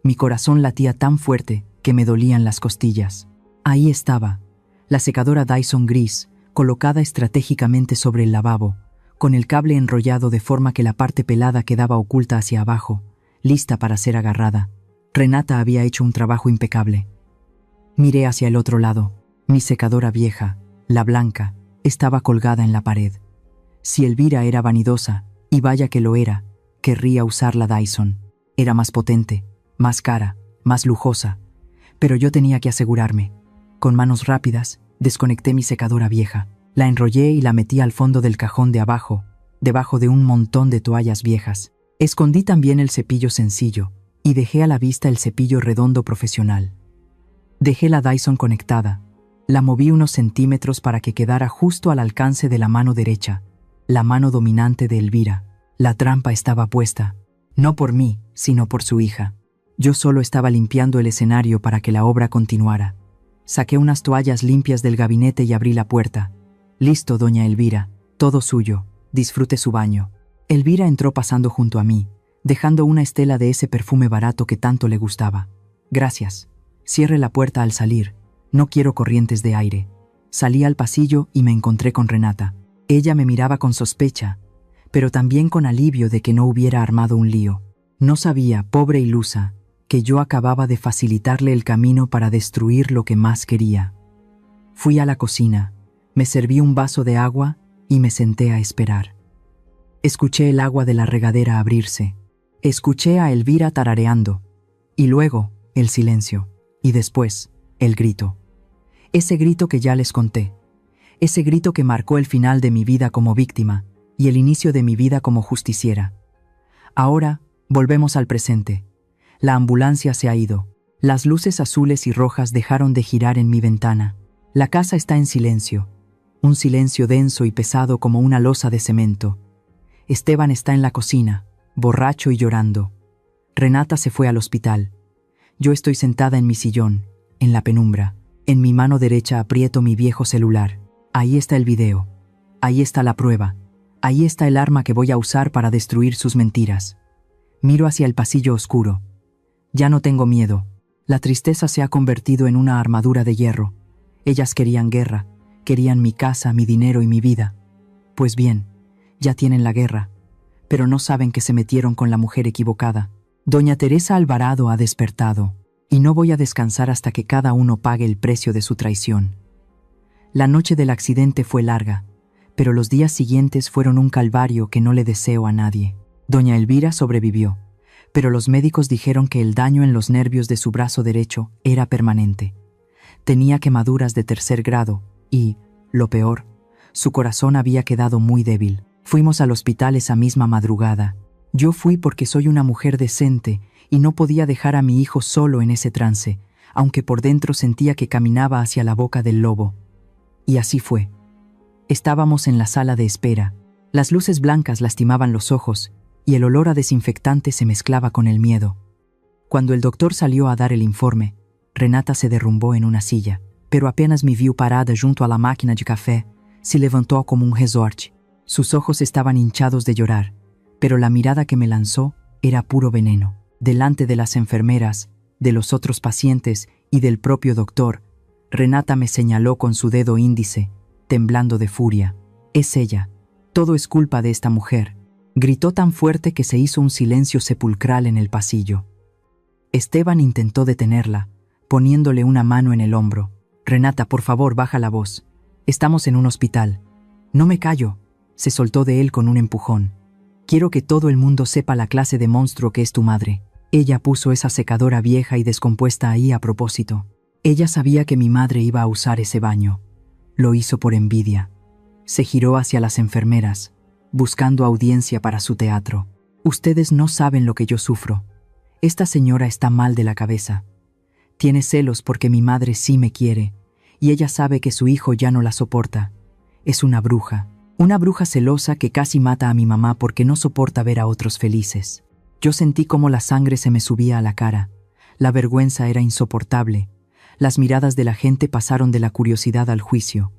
Mi corazón latía tan fuerte que me dolían las costillas. Ahí estaba, la secadora Dyson gris, colocada estratégicamente sobre el lavabo, con el cable enrollado de forma que la parte pelada quedaba oculta hacia abajo, lista para ser agarrada. Renata había hecho un trabajo impecable. Miré hacia el otro lado. Mi secadora vieja, la blanca, estaba colgada en la pared. Si Elvira era vanidosa, y vaya que lo era, querría usar la Dyson. Era más potente, más cara, más lujosa. Pero yo tenía que asegurarme. Con manos rápidas, desconecté mi secadora vieja. La enrollé y la metí al fondo del cajón de abajo, debajo de un montón de toallas viejas. Escondí también el cepillo sencillo y dejé a la vista el cepillo redondo profesional. Dejé la Dyson conectada. La moví unos centímetros para que quedara justo al alcance de la mano derecha, la mano dominante de Elvira. La trampa estaba puesta, no por mí, sino por su hija. Yo solo estaba limpiando el escenario para que la obra continuara. Saqué unas toallas limpias del gabinete y abrí la puerta. Listo, doña Elvira, todo suyo, disfrute su baño. Elvira entró pasando junto a mí, dejando una estela de ese perfume barato que tanto le gustaba. Gracias. Cierre la puerta al salir. No quiero corrientes de aire. Salí al pasillo y me encontré con Renata. Ella me miraba con sospecha, pero también con alivio de que no hubiera armado un lío. No sabía, pobre ilusa, que yo acababa de facilitarle el camino para destruir lo que más quería. Fui a la cocina, me serví un vaso de agua y me senté a esperar. Escuché el agua de la regadera abrirse. Escuché a Elvira tarareando. Y luego, el silencio. Y después, el grito. Ese grito que ya les conté. ese grito que marcó el final de mi vida como víctima y el inicio de mi vida como justiciera. Ahora, volvemos al presente. La ambulancia se ha ido. Las luces azules y rojas dejaron de girar en mi ventana. La casa está en silencio. Un silencio denso y pesado como una losa de cemento. Esteban está en la cocina, borracho y llorando. Renata se fue al hospital. Yo estoy sentada en mi sillón, en la penumbra. En mi mano derecha aprieto mi viejo celular. Ahí está el video. Ahí está la prueba. Ahí está el arma que voy a usar para destruir sus mentiras. Miro hacia el pasillo oscuro. Ya no tengo miedo. La tristeza se ha convertido en una armadura de hierro. Ellas querían guerra, querían mi casa, mi dinero y mi vida. Pues bien, ya tienen la guerra, pero no saben que se metieron con la mujer equivocada. Doña Teresa Alvarado ha despertado, y no voy a descansar hasta que cada uno pague el precio de su traición. La noche del accidente fue larga, pero los días siguientes fueron un calvario que no le deseo a nadie. Doña Elvira sobrevivió, pero los médicos dijeron que el daño en los nervios de su brazo derecho era permanente. Tenía quemaduras de 3er grado y, lo peor, su corazón había quedado muy débil. Fuimos al hospital esa misma madrugada. Yo fui porque soy una mujer decente y no podía dejar a mi hijo solo en ese trance, aunque por dentro sentía que caminaba hacia la boca del lobo. Y así fue. Estábamos en la sala de espera. Las luces blancas lastimaban los ojos y el olor a desinfectante se mezclaba con el miedo. Cuando el doctor salió a dar el informe, Renata se derrumbó en una silla, pero apenas me viu parada junto a la máquina de café, se levantó como un resorte. Sus ojos estaban hinchados de llorar, pero la mirada que me lanzó era puro veneno. Delante de las enfermeras, de los otros pacientes y del propio doctor, Renata me señaló con su dedo índice, temblando de furia. Es ella. Todo es culpa de esta mujer. Gritó tan fuerte que se hizo un silencio sepulcral en el pasillo. Esteban intentó detenerla, poniéndole una mano en el hombro. Renata, por favor, baja la voz. Estamos en un hospital. No me callo. Se soltó de él con un empujón. Quiero que todo el mundo sepa la clase de monstruo que es tu madre. Ella puso esa secadora vieja y descompuesta ahí a propósito. Ella sabía que mi madre iba a usar ese baño. Lo hizo por envidia. Se giró hacia las enfermeras, buscando audiencia para su teatro. Ustedes no saben lo que yo sufro. Esta señora está mal de la cabeza. Tiene celos porque mi madre sí me quiere, y ella sabe que su hijo ya no la soporta. Es una bruja celosa que casi mata a mi mamá porque no soporta ver a otros felices. Yo sentí cómo la sangre se me subía a la cara. La vergüenza era insoportable. Las miradas de la gente pasaron de la curiosidad al juicio.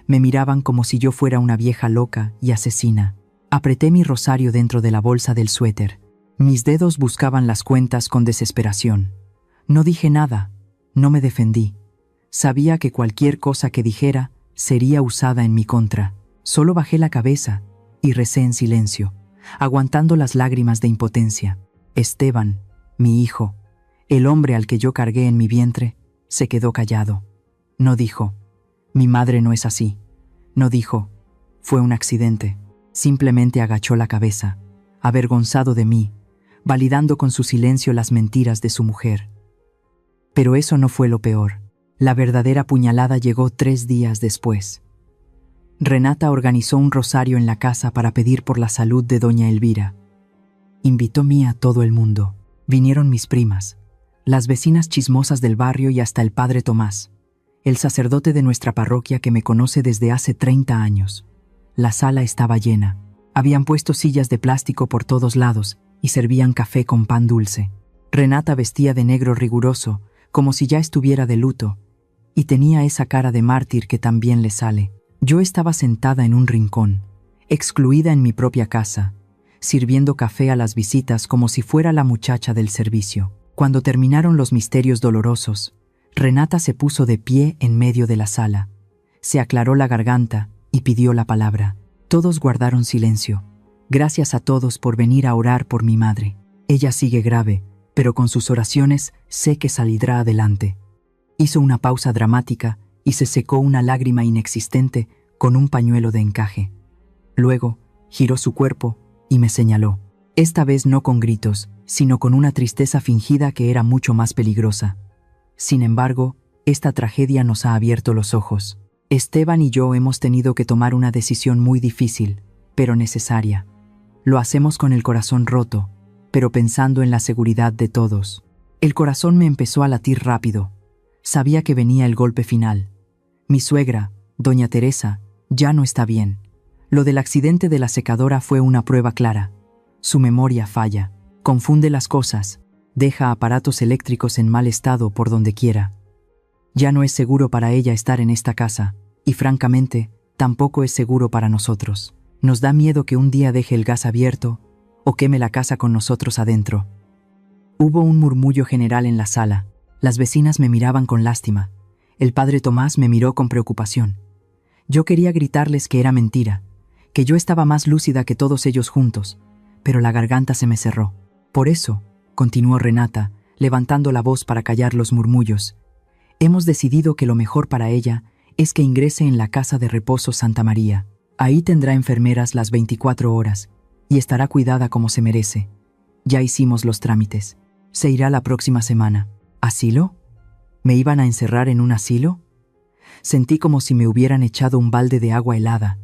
Me miraban como si yo fuera una vieja loca y asesina. Apreté mi rosario dentro de la bolsa del suéter. Mis dedos buscaban las cuentas con desesperación. No dije nada, no me defendí. Sabía que cualquier cosa que dijera sería usada en mi contra. Solo bajé la cabeza y recé en silencio, aguantando las lágrimas de impotencia. Esteban, mi hijo, el hombre al que yo cargué en mi vientre, se quedó callado. No dijo, mi madre no es así. No dijo, fue un accidente. Simplemente agachó la cabeza, avergonzado de mí, validando con su silencio las mentiras de su mujer. Pero eso no fue lo peor. La verdadera puñalada llegó 3 días después. Renata organizó un rosario en la casa para pedir por la salud de doña Elvira. Invitó a todo el mundo. Vinieron mis primas, las vecinas chismosas del barrio y hasta el padre Tomás, el sacerdote de nuestra parroquia que me conoce desde hace 30 años. La sala estaba llena. Habían puesto sillas de plástico por todos lados y servían café con pan dulce. Renata vestía de negro riguroso, como si ya estuviera de luto, y tenía esa cara de mártir que también le sale. Yo estaba sentada en un rincón, excluida en mi propia casa, sirviendo café a las visitas como si fuera la muchacha del servicio. Cuando terminaron los misterios dolorosos, Renata se puso de pie en medio de la sala, se aclaró la garganta y pidió la palabra. Todos guardaron silencio. Gracias a todos por venir a orar por mi madre. Ella sigue grave, pero con sus oraciones sé que saldrá adelante. Hizo una pausa dramática y se secó una lágrima inexistente con un pañuelo de encaje. Luego, giró su cuerpo y me señaló. Esta vez no con gritos, sino con una tristeza fingida que era mucho más peligrosa. Sin embargo, esta tragedia nos ha abierto los ojos. Esteban y yo hemos tenido que tomar una decisión muy difícil, pero necesaria. Lo hacemos con el corazón roto, pero pensando en la seguridad de todos. El corazón me empezó a latir rápido. Sabía que venía el golpe final. Mi suegra, doña Teresa, ya no está bien. Lo del accidente de la secadora fue una prueba clara. Su memoria falla, confunde las cosas, deja aparatos eléctricos en mal estado por donde quiera. Ya no es seguro para ella estar en esta casa, y francamente, tampoco es seguro para nosotros. Nos da miedo que un día deje el gas abierto o queme la casa con nosotros adentro. Hubo un murmullo general en la sala. Las vecinas me miraban con lástima. El padre Tomás me miró con preocupación. Yo quería gritarles que era mentira, que yo estaba más lúcida que todos ellos juntos, pero la garganta se me cerró. Por eso, continuó Renata, levantando la voz para callar los murmullos, hemos decidido que lo mejor para ella es que ingrese en la casa de reposo Santa María. Ahí tendrá enfermeras las 24 horas y estará cuidada como se merece. Ya hicimos los trámites. Se irá la próxima semana. ¿Asilo? ¿Me iban a encerrar en un asilo? Sentí como si me hubieran echado un balde de agua helada.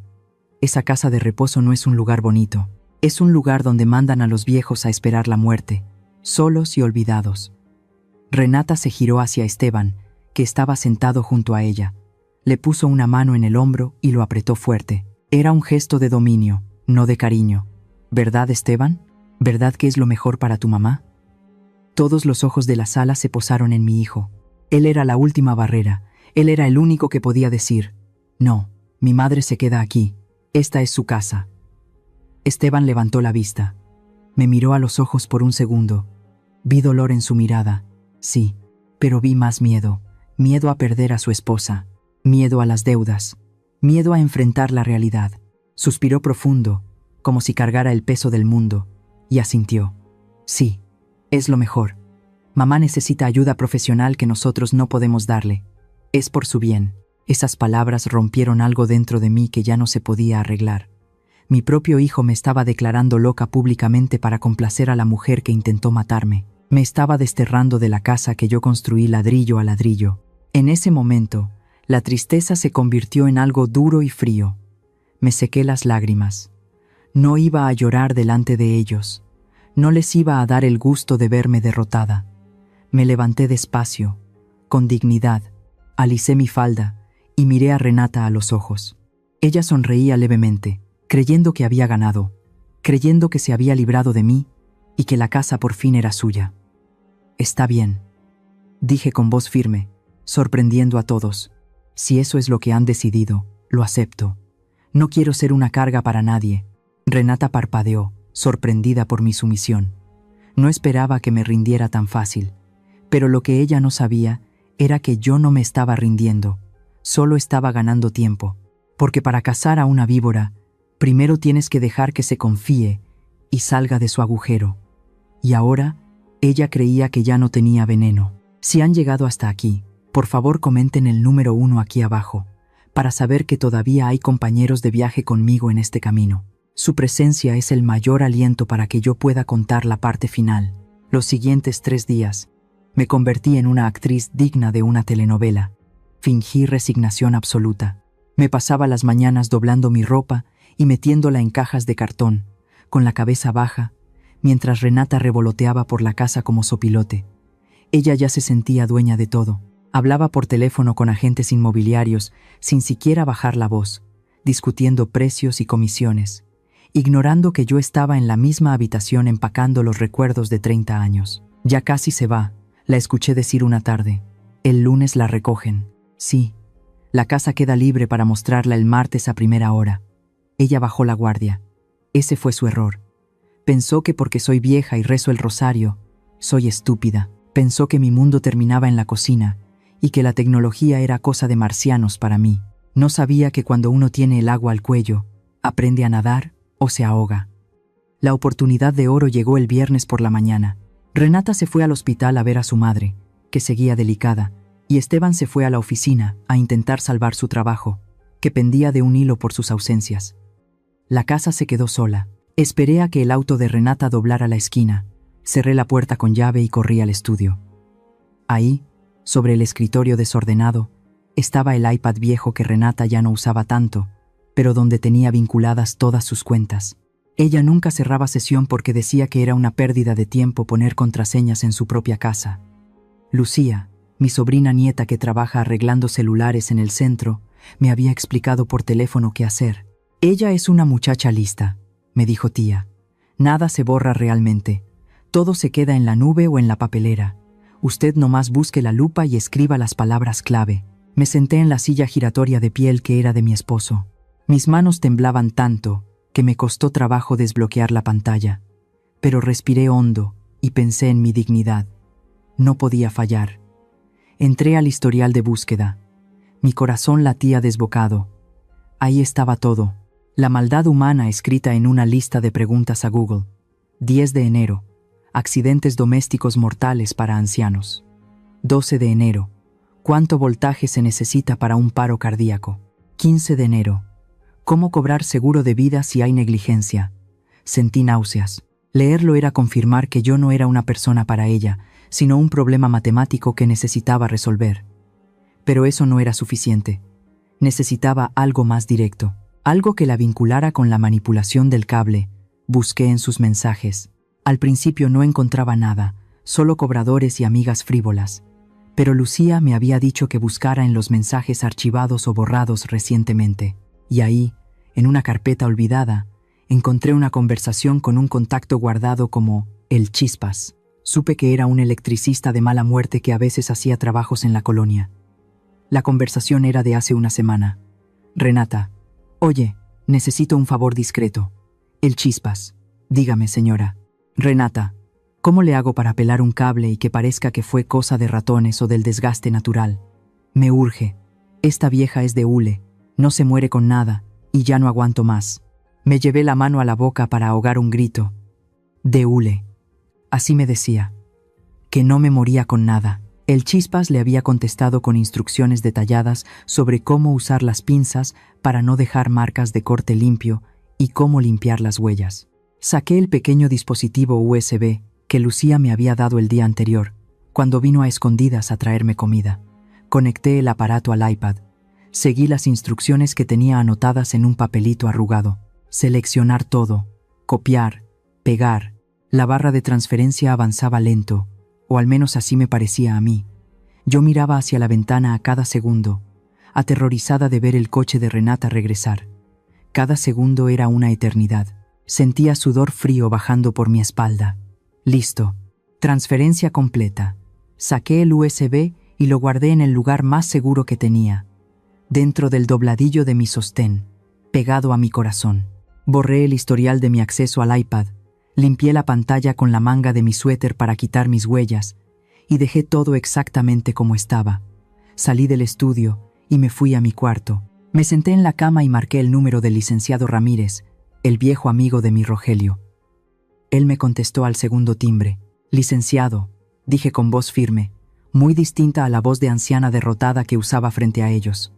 Esa casa de reposo no es un lugar bonito. Es un lugar donde mandan a los viejos a esperar la muerte, solos y olvidados. Renata se giró hacia Esteban, que estaba sentado junto a ella. Le puso una mano en el hombro y lo apretó fuerte. Era un gesto de dominio, no de cariño. ¿Verdad, Esteban? ¿Verdad que es lo mejor para tu mamá? Todos los ojos de la sala se posaron en mi hijo. Él era la última barrera. Él era el único que podía decir: no, mi madre se queda aquí. Esta es su casa. Esteban levantó la vista. Me miró a los ojos por un segundo. Vi dolor en su mirada. Sí, pero vi más miedo. Miedo a perder a su esposa. Miedo a las deudas. Miedo a enfrentar la realidad. Suspiró profundo, como si cargara el peso del mundo, y asintió. Sí, es lo mejor. Mamá necesita ayuda profesional que nosotros no podemos darle. Es por su bien. Esas palabras rompieron algo dentro de mí que ya no se podía arreglar. Mi propio hijo me estaba declarando loca públicamente para complacer a la mujer que intentó matarme. Me estaba desterrando de la casa que yo construí ladrillo a ladrillo. En ese momento, la tristeza se convirtió en algo duro y frío. Me sequé las lágrimas. No iba a llorar delante de ellos. No les iba a dar el gusto de verme derrotada. Me levanté despacio, con dignidad, alicé mi falda y miré a Renata a los ojos. Ella sonreía levemente, creyendo que había ganado, creyendo que se había librado de mí y que la casa por fin era suya. Está bien, dije con voz firme, sorprendiendo a todos. Si eso es lo que han decidido, lo acepto. No quiero ser una carga para nadie. Renata parpadeó, sorprendida por mi sumisión. No esperaba que me rindiera tan fácil, pero lo que ella no sabía era que yo no me estaba rindiendo, solo estaba ganando tiempo, porque para cazar a una víbora, primero tienes que dejar que se confíe y salga de su agujero. Y ahora, ella creía que ya no tenía veneno. Si han llegado hasta aquí, por favor comenten el número 1 aquí abajo, para saber que todavía hay compañeros de viaje conmigo en este camino. Su presencia es el mayor aliento para que yo pueda contar la parte final. Los siguientes 3 días, me convertí en una actriz digna de una telenovela. Fingí resignación absoluta. Me pasaba las mañanas doblando mi ropa y metiéndola en cajas de cartón, con la cabeza baja, mientras Renata revoloteaba por la casa como sopilote. Ella ya se sentía dueña de todo. Hablaba por teléfono con agentes inmobiliarios sin siquiera bajar la voz, discutiendo precios y comisiones, ignorando que yo estaba en la misma habitación empacando los recuerdos de 30 años. Ya casi se va, la escuché decir una tarde. El lunes la recogen. Sí, la casa queda libre para mostrarla el martes a primera hora. Ella bajó la guardia. Ese fue su error. Pensó que porque soy vieja y rezo el rosario, soy estúpida. Pensó que mi mundo terminaba en la cocina y que la tecnología era cosa de marcianos para mí. No sabía que cuando uno tiene el agua al cuello, aprende a nadar o se ahoga. La oportunidad de oro llegó el viernes por la mañana. Renata se fue al hospital a ver a su madre, que seguía delicada, y Esteban se fue a la oficina a intentar salvar su trabajo, que pendía de un hilo por sus ausencias. La casa se quedó sola. Esperé a que el auto de Renata doblara la esquina, cerré la puerta con llave y corrí al estudio. Ahí, sobre el escritorio desordenado, estaba el iPad viejo que Renata ya no usaba tanto, pero donde tenía vinculadas todas sus cuentas. Ella nunca cerraba sesión porque decía que era una pérdida de tiempo poner contraseñas en su propia casa. Lucía, mi sobrina nieta que trabaja arreglando celulares en el centro, me había explicado por teléfono qué hacer. Ella es una muchacha lista, me dijo tía. Nada se borra realmente. Todo se queda en la nube o en la papelera. Usted nomás busque la lupa y escriba las palabras clave. Me senté en la silla giratoria de piel que era de mi esposo. Mis manos temblaban tanto que me costó trabajo desbloquear la pantalla. Pero respiré hondo y pensé en mi dignidad. No podía fallar. Entré al historial de búsqueda. Mi corazón latía desbocado. Ahí estaba todo. La maldad humana escrita en una lista de preguntas a Google. 10 de enero. Accidentes domésticos mortales para ancianos. 12 de enero. ¿Cuánto voltaje se necesita para un paro cardíaco? 15 de enero. ¿Cómo cobrar seguro de vida si hay negligencia? Sentí náuseas. Leerlo era confirmar que yo no era una persona para ella, sino un problema matemático que necesitaba resolver. Pero eso no era suficiente. Necesitaba algo más directo, algo que la vinculara con la manipulación del cable. Busqué en sus mensajes. Al principio no encontraba nada, solo cobradores y amigas frívolas. Pero Lucía me había dicho que buscara en los mensajes archivados o borrados recientemente. Y ahí, en una carpeta olvidada, encontré una conversación con un contacto guardado como el Chispas. Supe que era un electricista de mala muerte que a veces hacía trabajos en la colonia. La conversación era de hace una semana. Renata, oye, necesito un favor discreto. El Chispas. Dígame, señora. Renata, ¿cómo le hago para pelar un cable y que parezca que fue cosa de ratones o del desgaste natural? Me urge. Esta vieja es de hule. No se muere con nada, y ya no aguanto más. Me llevé la mano a la boca para ahogar un grito. De hule. Así me decía. Que no me moría con nada. El Chispas le había contestado con instrucciones detalladas sobre cómo usar las pinzas para no dejar marcas de corte limpio y cómo limpiar las huellas. Saqué el pequeño dispositivo USB que Lucía me había dado el día anterior, cuando vino a escondidas a traerme comida. Conecté el aparato al iPad. Seguí las instrucciones que tenía anotadas en un papelito arrugado. Seleccionar todo, copiar, pegar. La barra de transferencia avanzaba lento, o al menos así me parecía a mí. Yo miraba hacia la ventana a cada segundo, aterrorizada de ver el coche de Renata regresar. Cada segundo era una eternidad. Sentía sudor frío bajando por mi espalda. Listo. Transferencia completa. Saqué el USB y lo guardé en el lugar más seguro que tenía, dentro del dobladillo de mi sostén, pegado a mi corazón. Borré el historial de mi acceso al iPad, limpié la pantalla con la manga de mi suéter para quitar mis huellas y dejé todo exactamente como estaba. Salí del estudio y me fui a mi cuarto. Me senté en la cama y marqué el número del licenciado Ramírez, el viejo amigo de mi Rogelio. Él me contestó al segundo timbre. Licenciado, dije con voz firme, muy distinta a la voz de anciana derrotada que usaba frente a ellos.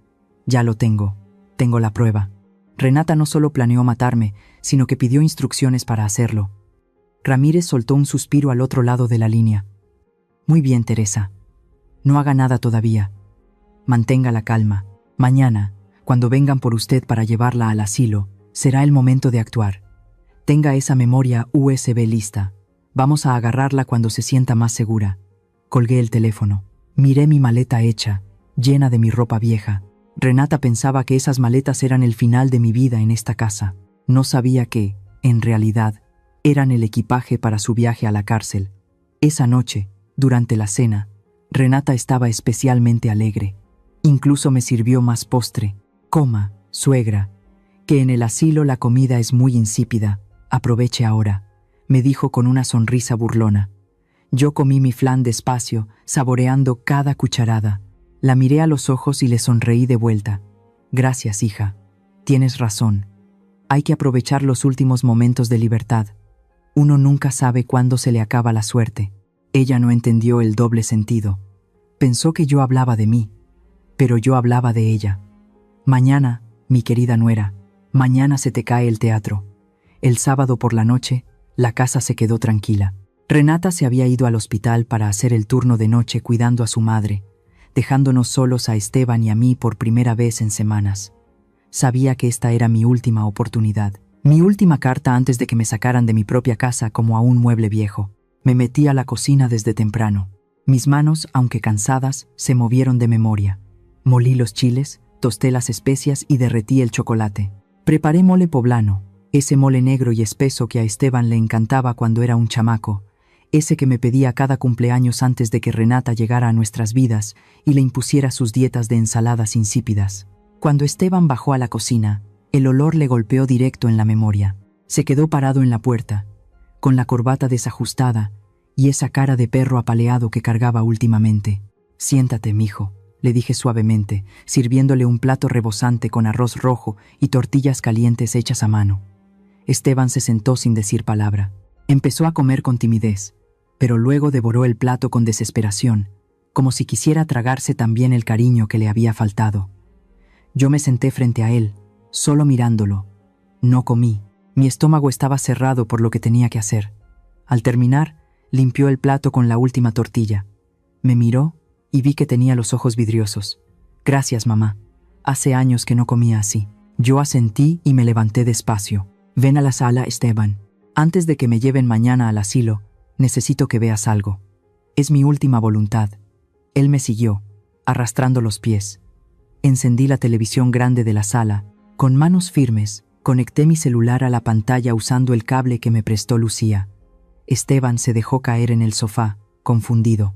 Ya lo tengo la prueba. Renata no solo planeó matarme, sino que pidió instrucciones para hacerlo. Ramírez soltó un suspiro al otro lado de la línea. Muy bien, Teresa. No haga nada todavía. Mantenga la calma. Mañana, cuando vengan por usted para llevarla al asilo, será el momento de actuar. Tenga esa memoria USB lista. Vamos a agarrarla cuando se sienta más segura. Colgué el teléfono. Miré mi maleta hecha, llena de mi ropa vieja. Renata pensaba que esas maletas eran el final de mi vida en esta casa. No sabía que, en realidad, eran el equipaje para su viaje a la cárcel. Esa noche, durante la cena, Renata estaba especialmente alegre. Incluso me sirvió más postre. Coma, suegra, que en el asilo la comida es muy insípida. Aproveche ahora, me dijo con una sonrisa burlona. Yo comí mi flan despacio, saboreando cada cucharada. La miré a los ojos y le sonreí de vuelta. Gracias, hija. Tienes razón. Hay que aprovechar los últimos momentos de libertad. Uno nunca sabe cuándo se le acaba la suerte. Ella no entendió el doble sentido. Pensó que yo hablaba de mí, pero yo hablaba de ella. Mañana, mi querida nuera, mañana se te cae el teatro. El sábado por la noche, la casa se quedó tranquila. Renata se había ido al hospital para hacer el turno de noche cuidando a su madre, dejándonos solos a Esteban y a mí por primera vez en semanas. Sabía que esta era mi última oportunidad, mi última carta antes de que me sacaran de mi propia casa como a un mueble viejo. Me metí a la cocina desde temprano. Mis manos, aunque cansadas, se movieron de memoria. Molí los chiles, tosté las especias y derretí el chocolate. Preparé mole poblano, ese mole negro y espeso que a Esteban le encantaba cuando era un chamaco, ese que me pedía cada cumpleaños antes de que Renata llegara a nuestras vidas y le impusiera sus dietas de ensaladas insípidas. Cuando Esteban bajó a la cocina, el olor le golpeó directo en la memoria. Se quedó parado en la puerta, con la corbata desajustada y esa cara de perro apaleado que cargaba últimamente. «Siéntate, mijo», le dije suavemente, sirviéndole un plato rebosante con arroz rojo y tortillas calientes hechas a mano. Esteban se sentó sin decir palabra. Empezó a comer con timidez, pero luego devoró el plato con desesperación, como si quisiera tragarse también el cariño que le había faltado. Yo me senté frente a él, solo mirándolo. No comí. Mi estómago estaba cerrado por lo que tenía que hacer. Al terminar, limpió el plato con la última tortilla. Me miró y vi que tenía los ojos vidriosos. «Gracias, mamá. Hace años que no comía así». Yo asentí y me levanté despacio. «Ven a la sala, Esteban. Antes de que me lleven mañana al asilo, necesito que veas algo. Es mi última voluntad». Él me siguió, arrastrando los pies. Encendí la televisión grande de la sala. Con manos firmes, conecté mi celular a la pantalla usando el cable que me prestó Lucía. Esteban se dejó caer en el sofá, confundido.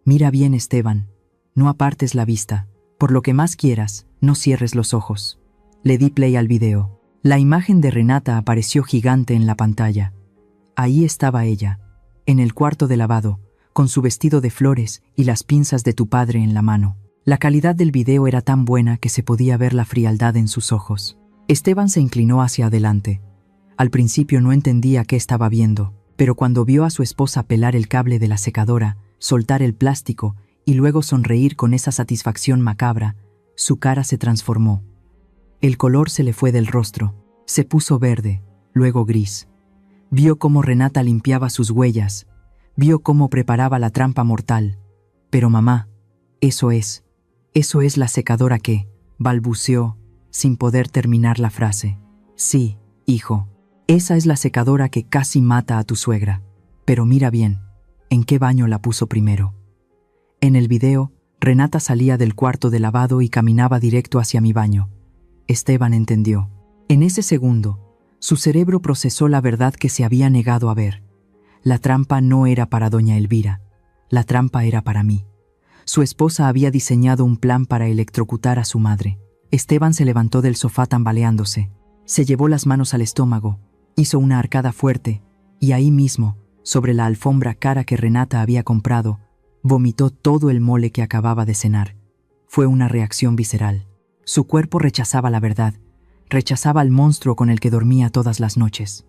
«Mira bien, Esteban. No apartes la vista. Por lo que más quieras, no cierres los ojos». Le di play al video. La imagen de Renata apareció gigante en la pantalla. Ahí estaba ella, en el cuarto de lavado, con su vestido de flores y las pinzas de tu padre en la mano. La calidad del video era tan buena que se podía ver la frialdad en sus ojos. Esteban se inclinó hacia adelante. Al principio no entendía qué estaba viendo, pero cuando vio a su esposa pelar el cable de la secadora, soltar el plástico y luego sonreír con esa satisfacción macabra, su cara se transformó. El color se le fue del rostro, se puso verde, luego gris. Vio cómo Renata limpiaba sus huellas, vio cómo preparaba la trampa mortal. «Pero mamá, eso es la secadora que», balbuceó, sin poder terminar la frase. «Sí, hijo, esa es la secadora que casi mata a tu suegra. Pero mira bien, ¿en qué baño la puso primero?». En el video, Renata salía del cuarto de lavado y caminaba directo hacia mi baño. Esteban entendió. En ese segundo, su cerebro procesó la verdad que se había negado a ver. La trampa no era para doña Elvira, la trampa era para mí. Su esposa había diseñado un plan para electrocutar a su madre. Esteban se levantó del sofá tambaleándose, se llevó las manos al estómago, hizo una arcada fuerte, y ahí mismo, sobre la alfombra cara que Renata había comprado, vomitó todo el mole que acababa de cenar. Fue una reacción visceral. Su cuerpo rechazaba la verdad, rechazaba al monstruo con el que dormía todas las noches.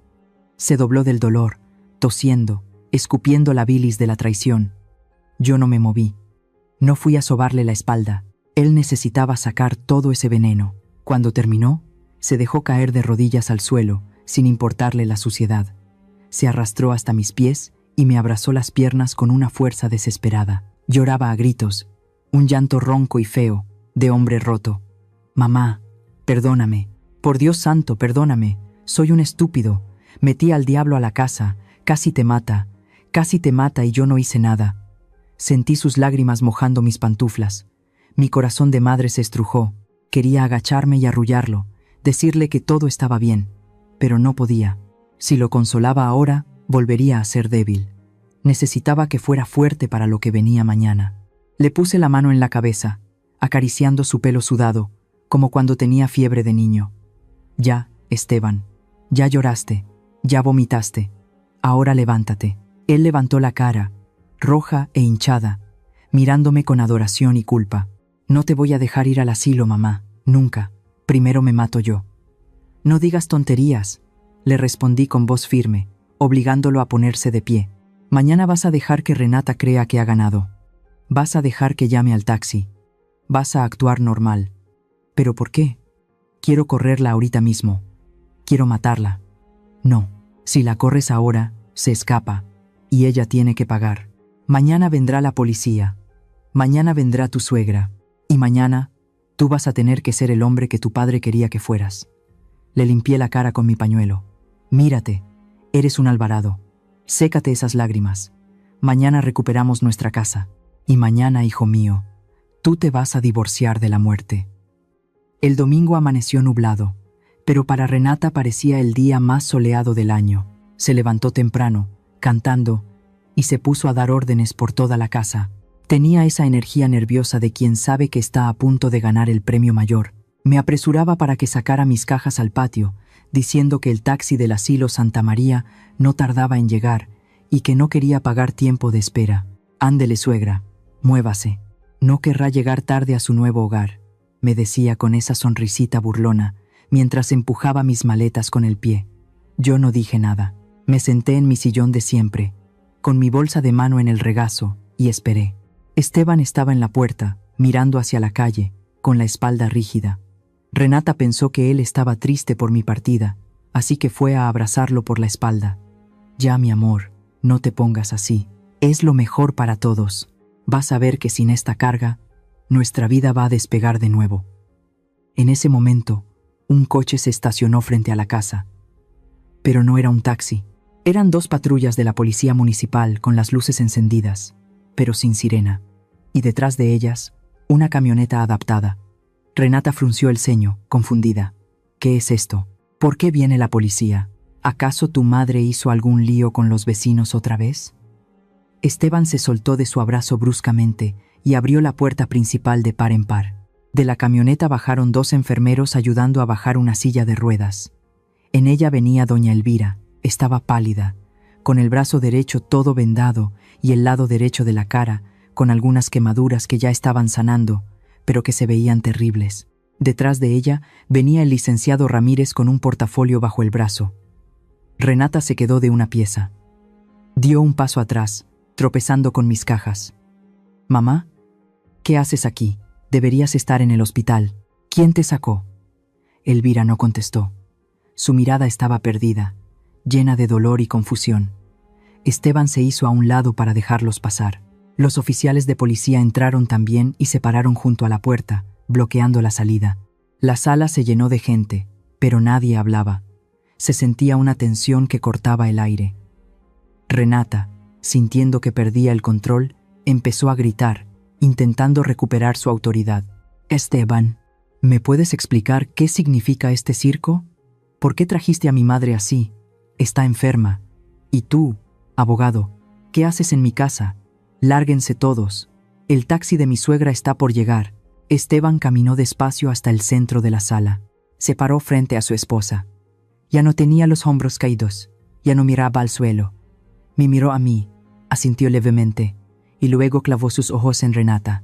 Se dobló del dolor, tosiendo, escupiendo la bilis de la traición. Yo no me moví. No fui a sobarle la espalda. Él necesitaba sacar todo ese veneno. Cuando terminó, se dejó caer de rodillas al suelo, sin importarle la suciedad. Se arrastró hasta mis pies y me abrazó las piernas con una fuerza desesperada. Lloraba a gritos, un llanto ronco y feo, de hombre roto. «Mamá, perdóname. Por Dios santo, perdóname. Soy un estúpido. Metí al diablo a la casa. Casi te mata y yo no hice nada». Sentí sus lágrimas mojando mis pantuflas. Mi corazón de madre se estrujó. Quería agacharme y arrullarlo, decirle que todo estaba bien, pero no podía. Si lo consolaba ahora, volvería a ser débil. Necesitaba que fuera fuerte para lo que venía mañana. Le puse la mano en la cabeza, acariciando su pelo sudado, como cuando tenía fiebre de niño. «Ya, Esteban, ya lloraste, ya vomitaste. Ahora levántate». Él levantó la cara, roja e hinchada, mirándome con adoración y culpa. «No te voy a dejar ir al asilo, mamá, nunca. Primero me mato yo». «No digas tonterías», le respondí con voz firme, obligándolo a ponerse de pie. «Mañana vas a dejar que Renata crea que ha ganado. Vas a dejar que llame al taxi. Vas a actuar normal». «¿Pero por qué? Quiero correrla ahorita mismo. Quiero matarla». «No, si la corres ahora, se escapa, y ella tiene que pagar. Mañana vendrá la policía. Mañana vendrá tu suegra, y mañana tú vas a tener que ser el hombre que tu padre quería que fueras. Le limpié la cara con mi pañuelo. Mírate, eres un Alvarado. Sécate esas lágrimas. Mañana recuperamos nuestra casa. Y mañana, hijo mío, tú te vas a divorciar de la muerte. El domingo amaneció nublado, pero para Renata parecía el día más soleado del año. Se levantó temprano, cantando, y se puso a dar órdenes por toda la casa. Tenía esa energía nerviosa de quien sabe que está a punto de ganar el premio mayor. Me apresuraba para que sacara mis cajas al patio, diciendo que el taxi del asilo Santa María no tardaba en llegar y que no quería pagar tiempo de espera. Ándele, suegra, muévase. No querrá llegar tarde a su nuevo hogar, me decía con esa sonrisita burlona, mientras empujaba mis maletas con el pie. Yo no dije nada. Me senté en mi sillón de siempre, con mi bolsa de mano en el regazo, y esperé. Esteban estaba en la puerta, mirando hacia la calle, con la espalda rígida. Renata pensó que él estaba triste por mi partida, así que fue a abrazarlo por la espalda. Ya, mi amor, no te pongas así. Es lo mejor para todos. Vas a ver que sin esta carga, nuestra vida va a despegar de nuevo. En ese momento, un coche se estacionó frente a la casa. Pero no era un taxi. Eran 2 patrullas de la policía municipal con las luces encendidas, pero sin sirena, y detrás de ellas, una camioneta adaptada. Renata frunció el ceño, confundida. ¿Qué es esto? ¿Por qué viene la policía? ¿Acaso tu madre hizo algún lío con los vecinos otra vez? Esteban se soltó de su abrazo bruscamente y abrió la puerta principal de par en par. De la camioneta bajaron 2 enfermeros ayudando a bajar una silla de ruedas. En ella venía doña Elvira. Estaba pálida, con el brazo derecho todo vendado y el lado derecho de la cara, con algunas quemaduras que ya estaban sanando, pero que se veían terribles. Detrás de ella venía el licenciado Ramírez con un portafolio bajo el brazo. Renata se quedó de una pieza. Dio un paso atrás, tropezando con mis cajas. «Mamá, ¿qué haces aquí? Deberías estar en el hospital. ¿Quién te sacó?» Elvira no contestó. Su mirada estaba perdida, llena de dolor y confusión. Esteban se hizo a un lado para dejarlos pasar. Los oficiales de policía entraron también y se pararon junto a la puerta, bloqueando la salida. La sala se llenó de gente, pero nadie hablaba. Se sentía una tensión que cortaba el aire. Renata, sintiendo que perdía el control, empezó a gritar, intentando recuperar su autoridad. «Esteban, ¿me puedes explicar qué significa este circo? ¿Por qué trajiste a mi madre así? Está enferma. Y tú, abogado, ¿qué haces en mi casa? Lárguense todos. El taxi de mi suegra está por llegar». Esteban caminó despacio hasta el centro de la sala. Se paró frente a su esposa. Ya no tenía los hombros caídos, ya no miraba al suelo. Me miró a mí, asintió levemente, y luego clavó sus ojos en Renata.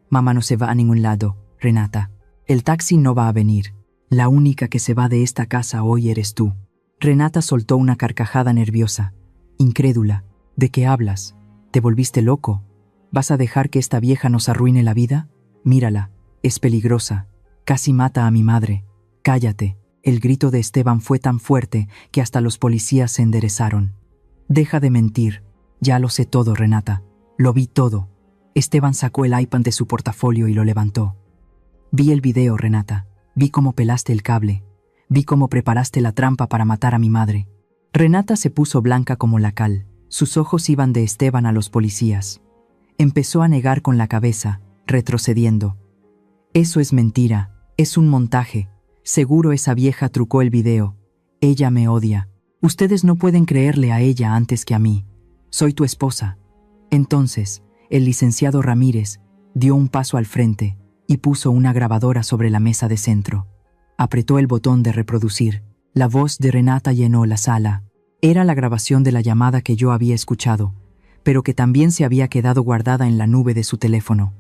«Mamá no se va a ningún lado, Renata. El taxi no va a venir. La única que se va de esta casa hoy eres tú». Renata soltó una carcajada nerviosa, incrédula. «¿De qué hablas? ¿Te volviste loco? ¿Vas a dejar que esta vieja nos arruine la vida? Mírala, es peligrosa. Casi mata a mi madre. Cállate». El grito de Esteban fue tan fuerte que hasta los policías se enderezaron. «Deja de mentir. Ya lo sé todo, Renata. Lo vi todo». Esteban sacó el iPad de su portafolio y lo levantó. «Vi el video, Renata. Vi cómo pelaste el cable. Vi cómo preparaste la trampa para matar a mi madre». Renata se puso blanca como la cal. Sus ojos iban de Esteban a los policías. Empezó a negar con la cabeza, retrocediendo. «Eso es mentira. Es un montaje. Seguro esa vieja trucó el video. Ella me odia. Ustedes no pueden creerle a ella antes que a mí. Soy tu esposa». Entonces, el licenciado Ramírez dio un paso al frente y puso una grabadora sobre la mesa de centro. Apretó el botón de reproducir. La voz de Renata llenó la sala. Era la grabación de la llamada que yo había escuchado, pero que también se había quedado guardada en la nube de su teléfono.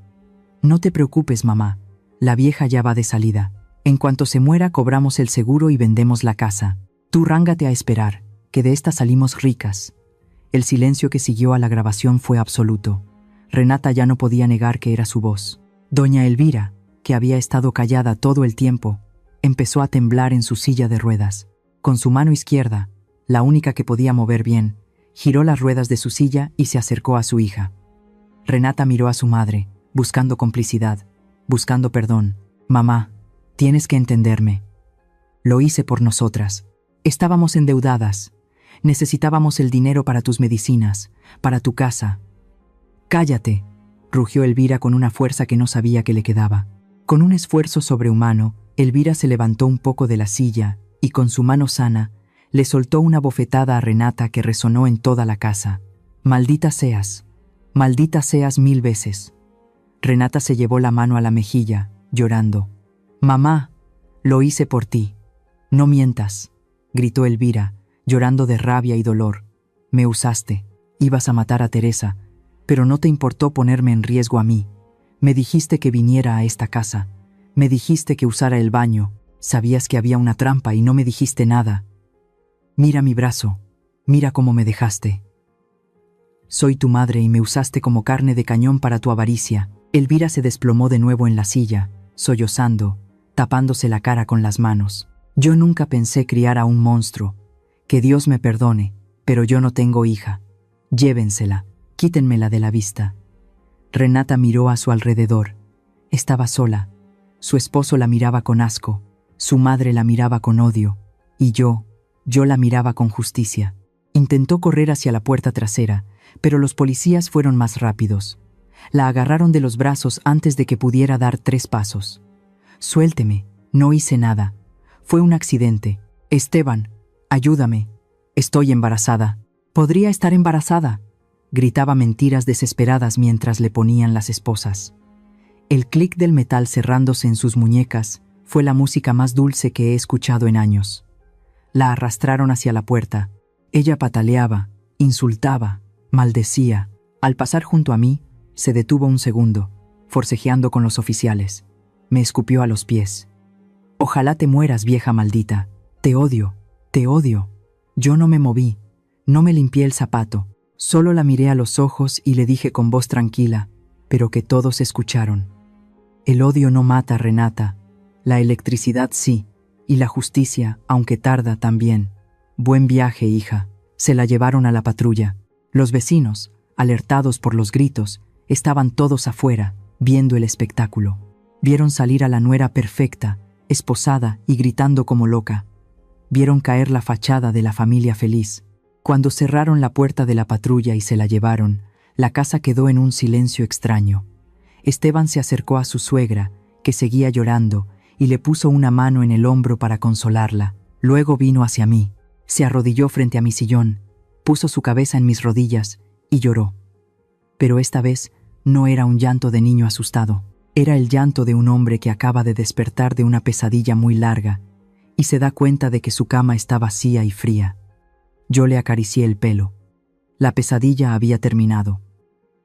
«No te preocupes, mamá. La vieja ya va de salida. En cuanto se muera, cobramos el seguro y vendemos la casa. Tú rángate a esperar, que de esta salimos ricas». El silencio que siguió a la grabación fue absoluto. Renata ya no podía negar que era su voz. Doña Elvira, que había estado callada todo el tiempo, empezó a temblar en su silla de ruedas. Con su mano izquierda, la única que podía mover bien, giró las ruedas de su silla y se acercó a su hija. Renata miró a su madre, buscando complicidad, buscando perdón. Mamá, tienes que entenderme. Lo hice por nosotras. Estábamos endeudadas. Necesitábamos el dinero para tus medicinas, para tu casa. Cállate, rugió Elvira con una fuerza que no sabía que le quedaba. Con un esfuerzo sobrehumano, Elvira se levantó un poco de la silla y con su mano sana le soltó una bofetada a Renata que resonó en toda la casa. Maldita seas 1000 veces. Renata se llevó la mano a la mejilla, llorando. Mamá, lo hice por ti. No mientas, gritó Elvira, llorando de rabia y dolor. Me usaste, ibas a matar a Teresa, pero no te importó ponerme en riesgo a mí. Me dijiste que viniera a esta casa, me dijiste que usara el baño, sabías que había una trampa y no me dijiste nada. Mira mi brazo, mira cómo me dejaste. Soy tu madre y me usaste como carne de cañón para tu avaricia. Elvira se desplomó de nuevo en la silla, sollozando, tapándose la cara con las manos. Yo nunca pensé criar a un monstruo. Que Dios me perdone, pero yo no tengo hija. Llévensela, quítenmela de la vista. Renata miró a su alrededor. Estaba sola. Su esposo la miraba con asco, su madre la miraba con odio, y yo la miraba con justicia. Intentó correr hacia la puerta trasera, pero los policías fueron más rápidos. La agarraron de los brazos antes de que pudiera dar 3 pasos. Suélteme, no hice nada. Fue un accidente. Esteban, ayúdame. Estoy embarazada. Podría estar embarazada. Gritaba mentiras desesperadas mientras le ponían las esposas. El clic del metal cerrándose en sus muñecas fue la música más dulce que he escuchado en años. La arrastraron hacia la puerta. Ella pataleaba, insultaba, maldecía. Al pasar junto a mí, se detuvo un segundo, forcejeando con los oficiales. Me escupió a los pies. Ojalá te mueras, vieja maldita. Te odio, te odio. Yo no me moví, no me limpié el zapato. Solo la miré a los ojos y le dije con voz tranquila, pero que todos escucharon. El odio no mata, Renata. La electricidad sí, y la justicia, aunque tarda, también. Buen viaje, hija. Se la llevaron a la patrulla. Los vecinos, alertados por los gritos, estaban todos afuera, viendo el espectáculo. Vieron salir a la nuera perfecta, esposada y gritando como loca. Vieron caer la fachada de la familia feliz. Cuando cerraron la puerta de la patrulla y se la llevaron, la casa quedó en un silencio extraño. Esteban se acercó a su suegra, que seguía llorando, y le puso una mano en el hombro para consolarla. Luego vino hacia mí, se arrodilló frente a mi sillón, puso su cabeza en mis rodillas y lloró. Pero esta vez no era un llanto de niño asustado. Era el llanto de un hombre que acaba de despertar de una pesadilla muy larga y se da cuenta de que su cama está vacía y fría. Yo le acaricié el pelo. La pesadilla había terminado.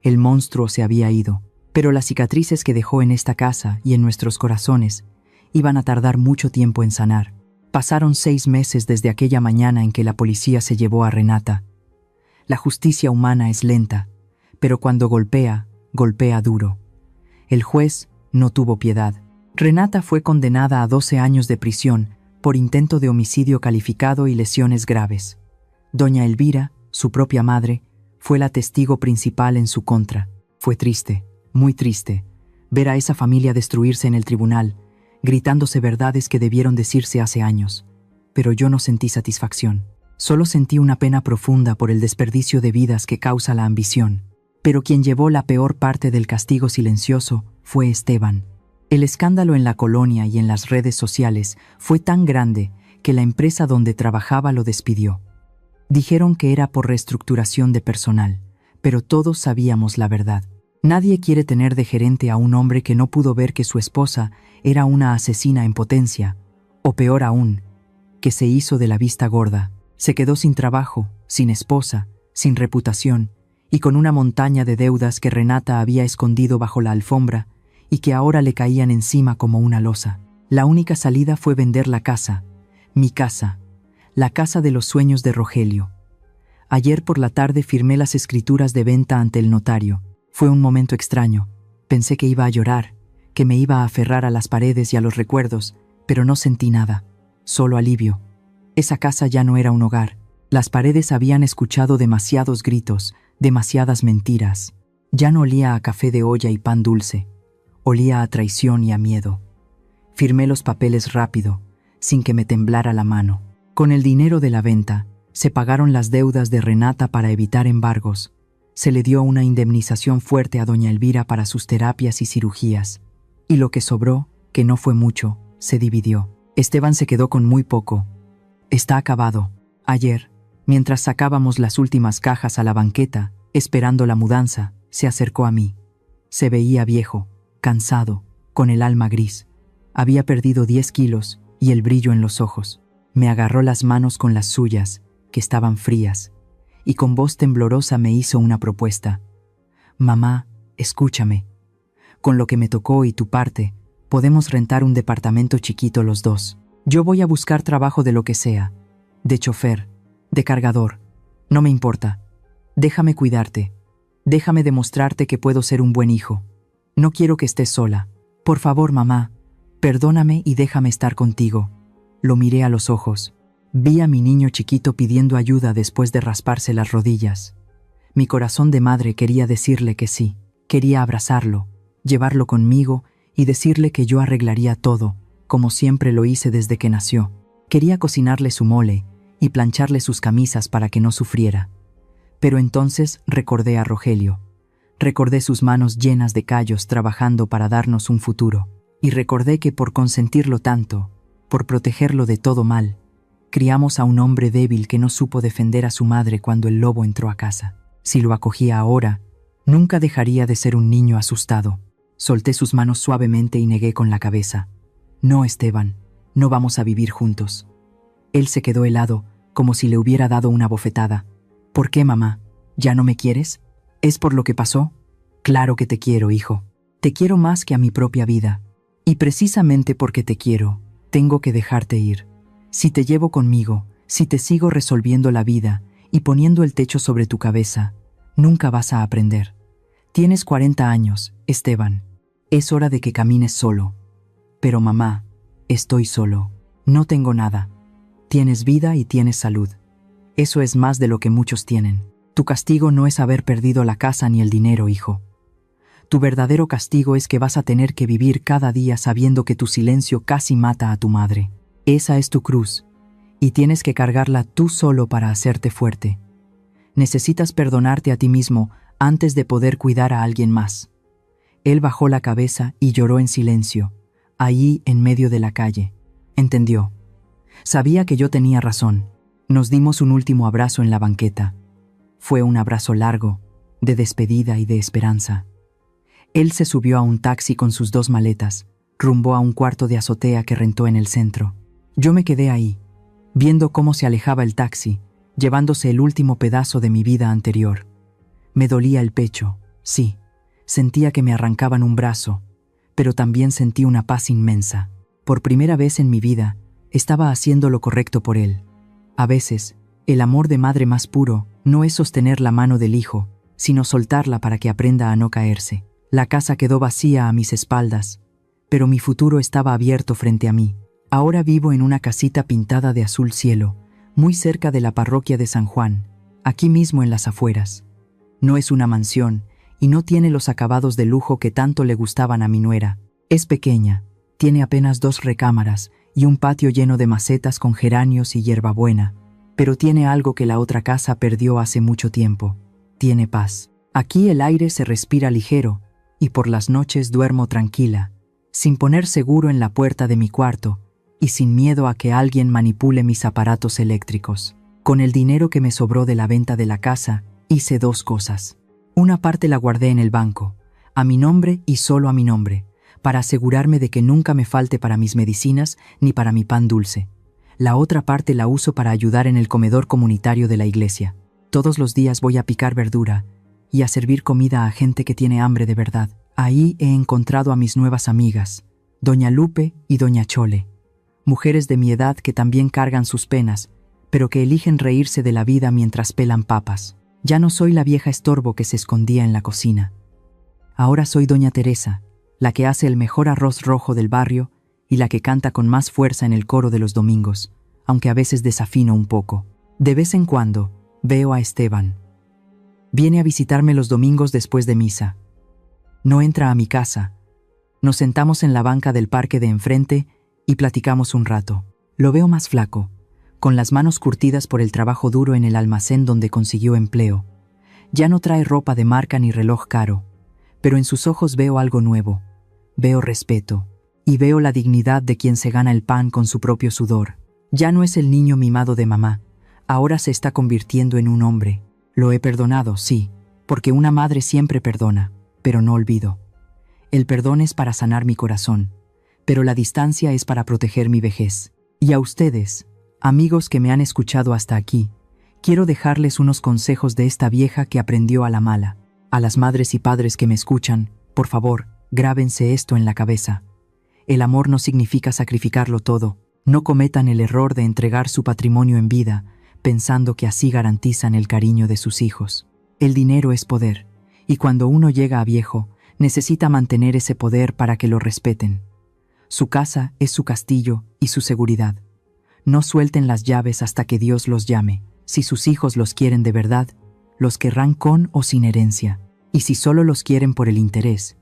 El monstruo se había ido, pero las cicatrices que dejó en esta casa y en nuestros corazones iban a tardar mucho tiempo en sanar. Pasaron 6 meses desde aquella mañana en que la policía se llevó a Renata. La justicia humana es lenta, pero cuando golpea, golpea duro. El juez no tuvo piedad. Renata fue condenada a 12 años de prisión por intento de homicidio calificado y lesiones graves. Doña Elvira, su propia madre, fue la testigo principal en su contra. Fue triste, muy triste, ver a esa familia destruirse en el tribunal, gritándose verdades que debieron decirse hace años. Pero yo no sentí satisfacción. Solo sentí una pena profunda por el desperdicio de vidas que causa la ambición. Pero quien llevó la peor parte del castigo silencioso fue Esteban. El escándalo en la colonia y en las redes sociales fue tan grande que la empresa donde trabajaba lo despidió. Dijeron que era por reestructuración de personal, pero todos sabíamos la verdad. Nadie quiere tener de gerente a un hombre que no pudo ver que su esposa era una asesina en potencia, o peor aún, que se hizo de la vista gorda. Se quedó sin trabajo, sin esposa, sin reputación, y con una montaña de deudas que Renata había escondido bajo la alfombra y que ahora le caían encima como una losa. La única salida fue vender la casa, mi casa, la casa de los sueños de Rogelio. Ayer por la tarde firmé las escrituras de venta ante el notario. Fue un momento extraño. Pensé que iba a llorar, que me iba a aferrar a las paredes y a los recuerdos, pero no sentí nada, solo alivio. Esa casa ya no era un hogar. Las paredes habían escuchado demasiados gritos, demasiadas mentiras. Ya no olía a café de olla y pan dulce, olía a traición y a miedo. Firmé los papeles rápido, sin que me temblara la mano. Con el dinero de la venta, se pagaron las deudas de Renata para evitar embargos. Se le dio una indemnización fuerte a doña Elvira para sus terapias y cirugías. Y lo que sobró, que no fue mucho, se dividió. Esteban se quedó con muy poco. Está acabado. Ayer, mientras sacábamos las últimas cajas a la banqueta, esperando la mudanza, se acercó a mí. Se veía viejo, cansado, con el alma gris. Había perdido 10 kilos y el brillo en los ojos. Me agarró las manos con las suyas, que estaban frías, y con voz temblorosa me hizo una propuesta. Mamá, escúchame. Con lo que me tocó y tu parte, podemos rentar un departamento chiquito los dos. Yo voy a buscar trabajo de lo que sea, de chofer, de cargador. No me importa. Déjame cuidarte. Déjame demostrarte que puedo ser un buen hijo. No quiero que estés sola. Por favor, mamá, perdóname y déjame estar contigo. Lo miré a los ojos. Vi a mi niño chiquito pidiendo ayuda después de rasparse las rodillas. Mi corazón de madre quería decirle que sí. Quería abrazarlo, llevarlo conmigo y decirle que yo arreglaría todo, como siempre lo hice desde que nació. Quería cocinarle su mole y plancharle sus camisas para que no sufriera. Pero entonces recordé a Rogelio. Recordé sus manos llenas de callos trabajando para darnos un futuro. Y recordé que por consentirlo tanto, por protegerlo de todo mal, criamos a un hombre débil que no supo defender a su madre cuando el lobo entró a casa. Si lo acogía ahora, nunca dejaría de ser un niño asustado. Solté sus manos suavemente y negué con la cabeza. No, Esteban, no vamos a vivir juntos. Él se quedó helado, como si le hubiera dado una bofetada. ¿Por qué, mamá? ¿Ya no me quieres? ¿Es por lo que pasó? Claro que te quiero, hijo. Te quiero más que a mi propia vida. Y precisamente porque te quiero, tengo que dejarte ir. Si te llevo conmigo, si te sigo resolviendo la vida y poniendo el techo sobre tu cabeza, nunca vas a aprender. Tienes 40 años, Esteban. Es hora de que camines solo. Pero mamá, estoy solo. No tengo nada. Tienes vida y tienes salud. Eso es más de lo que muchos tienen. Tu castigo no es haber perdido la casa ni el dinero, hijo. Tu verdadero castigo es que vas a tener que vivir cada día sabiendo que tu silencio casi mata a tu madre. Esa es tu cruz, y tienes que cargarla tú solo para hacerte fuerte. Necesitas perdonarte a ti mismo antes de poder cuidar a alguien más. Él bajó la cabeza y lloró en silencio, allí en medio de la calle. Entendió. Sabía que yo tenía razón. Nos dimos un último abrazo en la banqueta. Fue un abrazo largo, de despedida y de esperanza. Él se subió a un taxi con sus 2 maletas, rumbo a un cuarto de azotea que rentó en el centro. Yo me quedé ahí, viendo cómo se alejaba el taxi, llevándose el último pedazo de mi vida anterior. Me dolía el pecho, sí, sentía que me arrancaban un brazo, pero también sentí una paz inmensa. Por primera vez en mi vida, estaba haciendo lo correcto por él. A veces, el amor de madre más puro no es sostener la mano del hijo, sino soltarla para que aprenda a no caerse. La casa quedó vacía a mis espaldas, pero mi futuro estaba abierto frente a mí. Ahora vivo en una casita pintada de azul cielo, muy cerca de la parroquia de San Juan, aquí mismo en las afueras. No es una mansión y no tiene los acabados de lujo que tanto le gustaban a mi nuera. Es pequeña, tiene apenas 2 recámaras y un patio lleno de macetas con geranios y hierbabuena, pero tiene algo que la otra casa perdió hace mucho tiempo. Tiene paz. Aquí el aire se respira ligero, y por las noches duermo tranquila, sin poner seguro en la puerta de mi cuarto y sin miedo a que alguien manipule mis aparatos eléctricos. Con el dinero que me sobró de la venta de la casa, hice 2 cosas. Una parte la guardé en el banco, a mi nombre y solo a mi nombre, para asegurarme de que nunca me falte para mis medicinas ni para mi pan dulce. La otra parte la uso para ayudar en el comedor comunitario de la iglesia. Todos los días voy a picar verdura y a servir comida a gente que tiene hambre de verdad. Ahí he encontrado a mis nuevas amigas, Doña Lupe y Doña Chole, mujeres de mi edad que también cargan sus penas, pero que eligen reírse de la vida mientras pelan papas. Ya no soy la vieja estorbo que se escondía en la cocina. Ahora soy Doña Teresa, la que hace el mejor arroz rojo del barrio y la que canta con más fuerza en el coro de los domingos, aunque a veces desafino un poco. De vez en cuando, veo a Esteban. Viene a visitarme los domingos después de misa. No entra a mi casa. Nos sentamos en la banca del parque de enfrente y platicamos un rato. Lo veo más flaco, con las manos curtidas por el trabajo duro en el almacén donde consiguió empleo. Ya no trae ropa de marca ni reloj caro, pero en sus ojos veo algo nuevo. Veo respeto, y veo la dignidad de quien se gana el pan con su propio sudor. Ya no es el niño mimado de mamá, ahora se está convirtiendo en un hombre. Lo he perdonado, sí, porque una madre siempre perdona, pero no olvido. El perdón es para sanar mi corazón, pero la distancia es para proteger mi vejez. Y a ustedes, amigos que me han escuchado hasta aquí, quiero dejarles unos consejos de esta vieja que aprendió a la mala. A las madres y padres que me escuchan, por favor, grábense esto en la cabeza. El amor no significa sacrificarlo todo. No cometan el error de entregar su patrimonio en vida, pensando que así garantizan el cariño de sus hijos. El dinero es poder, y cuando uno llega a viejo, necesita mantener ese poder para que lo respeten. Su casa es su castillo y su seguridad. No suelten las llaves hasta que Dios los llame. Si sus hijos los quieren de verdad, los querrán con o sin herencia. Y si solo los quieren por el interés,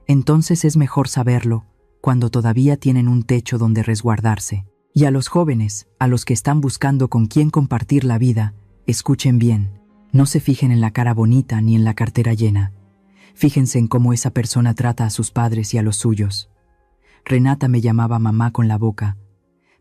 entonces es mejor saberlo cuando todavía tienen un techo donde resguardarse. Y a los jóvenes, a los que están buscando con quién compartir la vida, escuchen bien. No se fijen en la cara bonita ni en la cartera llena. Fíjense en cómo esa persona trata a sus padres y a los suyos. Renata me llamaba mamá con la boca,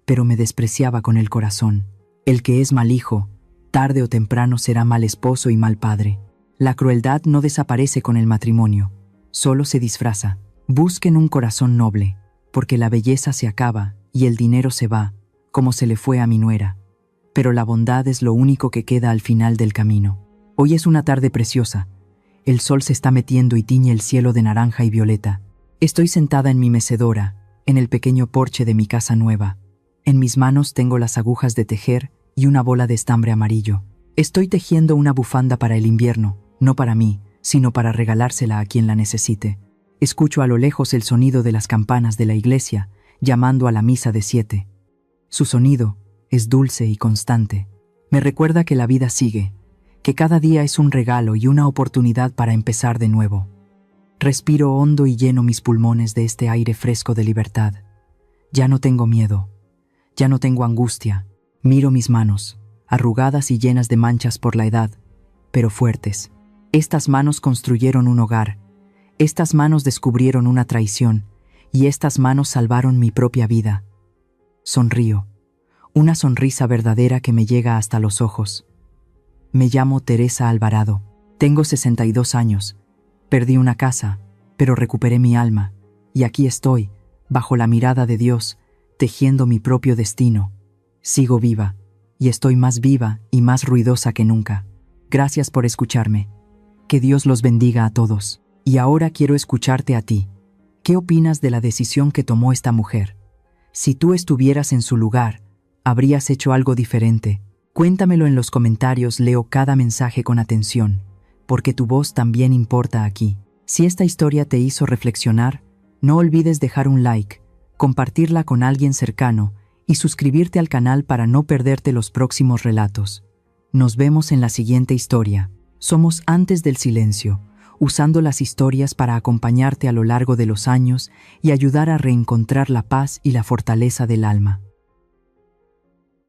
pero me despreciaba con el corazón. El que es mal hijo, tarde o temprano será mal esposo y mal padre. La crueldad no desaparece con el matrimonio, solo se disfraza. Busquen un corazón noble, porque la belleza se acaba y el dinero se va, como se le fue a mi nuera. Pero la bondad es lo único que queda al final del camino. Hoy es una tarde preciosa. El sol se está metiendo y tiñe el cielo de naranja y violeta. Estoy sentada en mi mecedora, en el pequeño porche de mi casa nueva. En mis manos tengo las agujas de tejer y una bola de estambre amarillo. Estoy tejiendo una bufanda para el invierno, no para mí, sino para regalársela a quien la necesite. Escucho a lo lejos el sonido de las campanas de la iglesia, llamando a la misa de 7. Su sonido es dulce y constante. Me recuerda que la vida sigue, que cada día es un regalo y una oportunidad para empezar de nuevo. Respiro hondo y lleno mis pulmones de este aire fresco de libertad. Ya no tengo miedo, ya no tengo angustia. Miro mis manos, arrugadas y llenas de manchas por la edad, pero fuertes. Estas manos construyeron un hogar, estas manos descubrieron una traición, y estas manos salvaron mi propia vida. Sonrío, una sonrisa verdadera que me llega hasta los ojos. Me llamo Teresa Alvarado, tengo 62 años, perdí una casa, pero recuperé mi alma, y aquí estoy, bajo la mirada de Dios, tejiendo mi propio destino. Sigo viva, y estoy más viva y más ruidosa que nunca. Gracias por escucharme. Que Dios los bendiga a todos. Y ahora quiero escucharte a ti. ¿Qué opinas de la decisión que tomó esta mujer? Si tú estuvieras en su lugar, ¿habrías hecho algo diferente? Cuéntamelo en los comentarios, leo cada mensaje con atención, porque tu voz también importa aquí. Si esta historia te hizo reflexionar, no olvides dejar un like, compartirla con alguien cercano y suscribirte al canal para no perderte los próximos relatos. Nos vemos en la siguiente historia. Somos Antes del Silencio, usando las historias para acompañarte a lo largo de los años y ayudar a reencontrar la paz y la fortaleza del alma.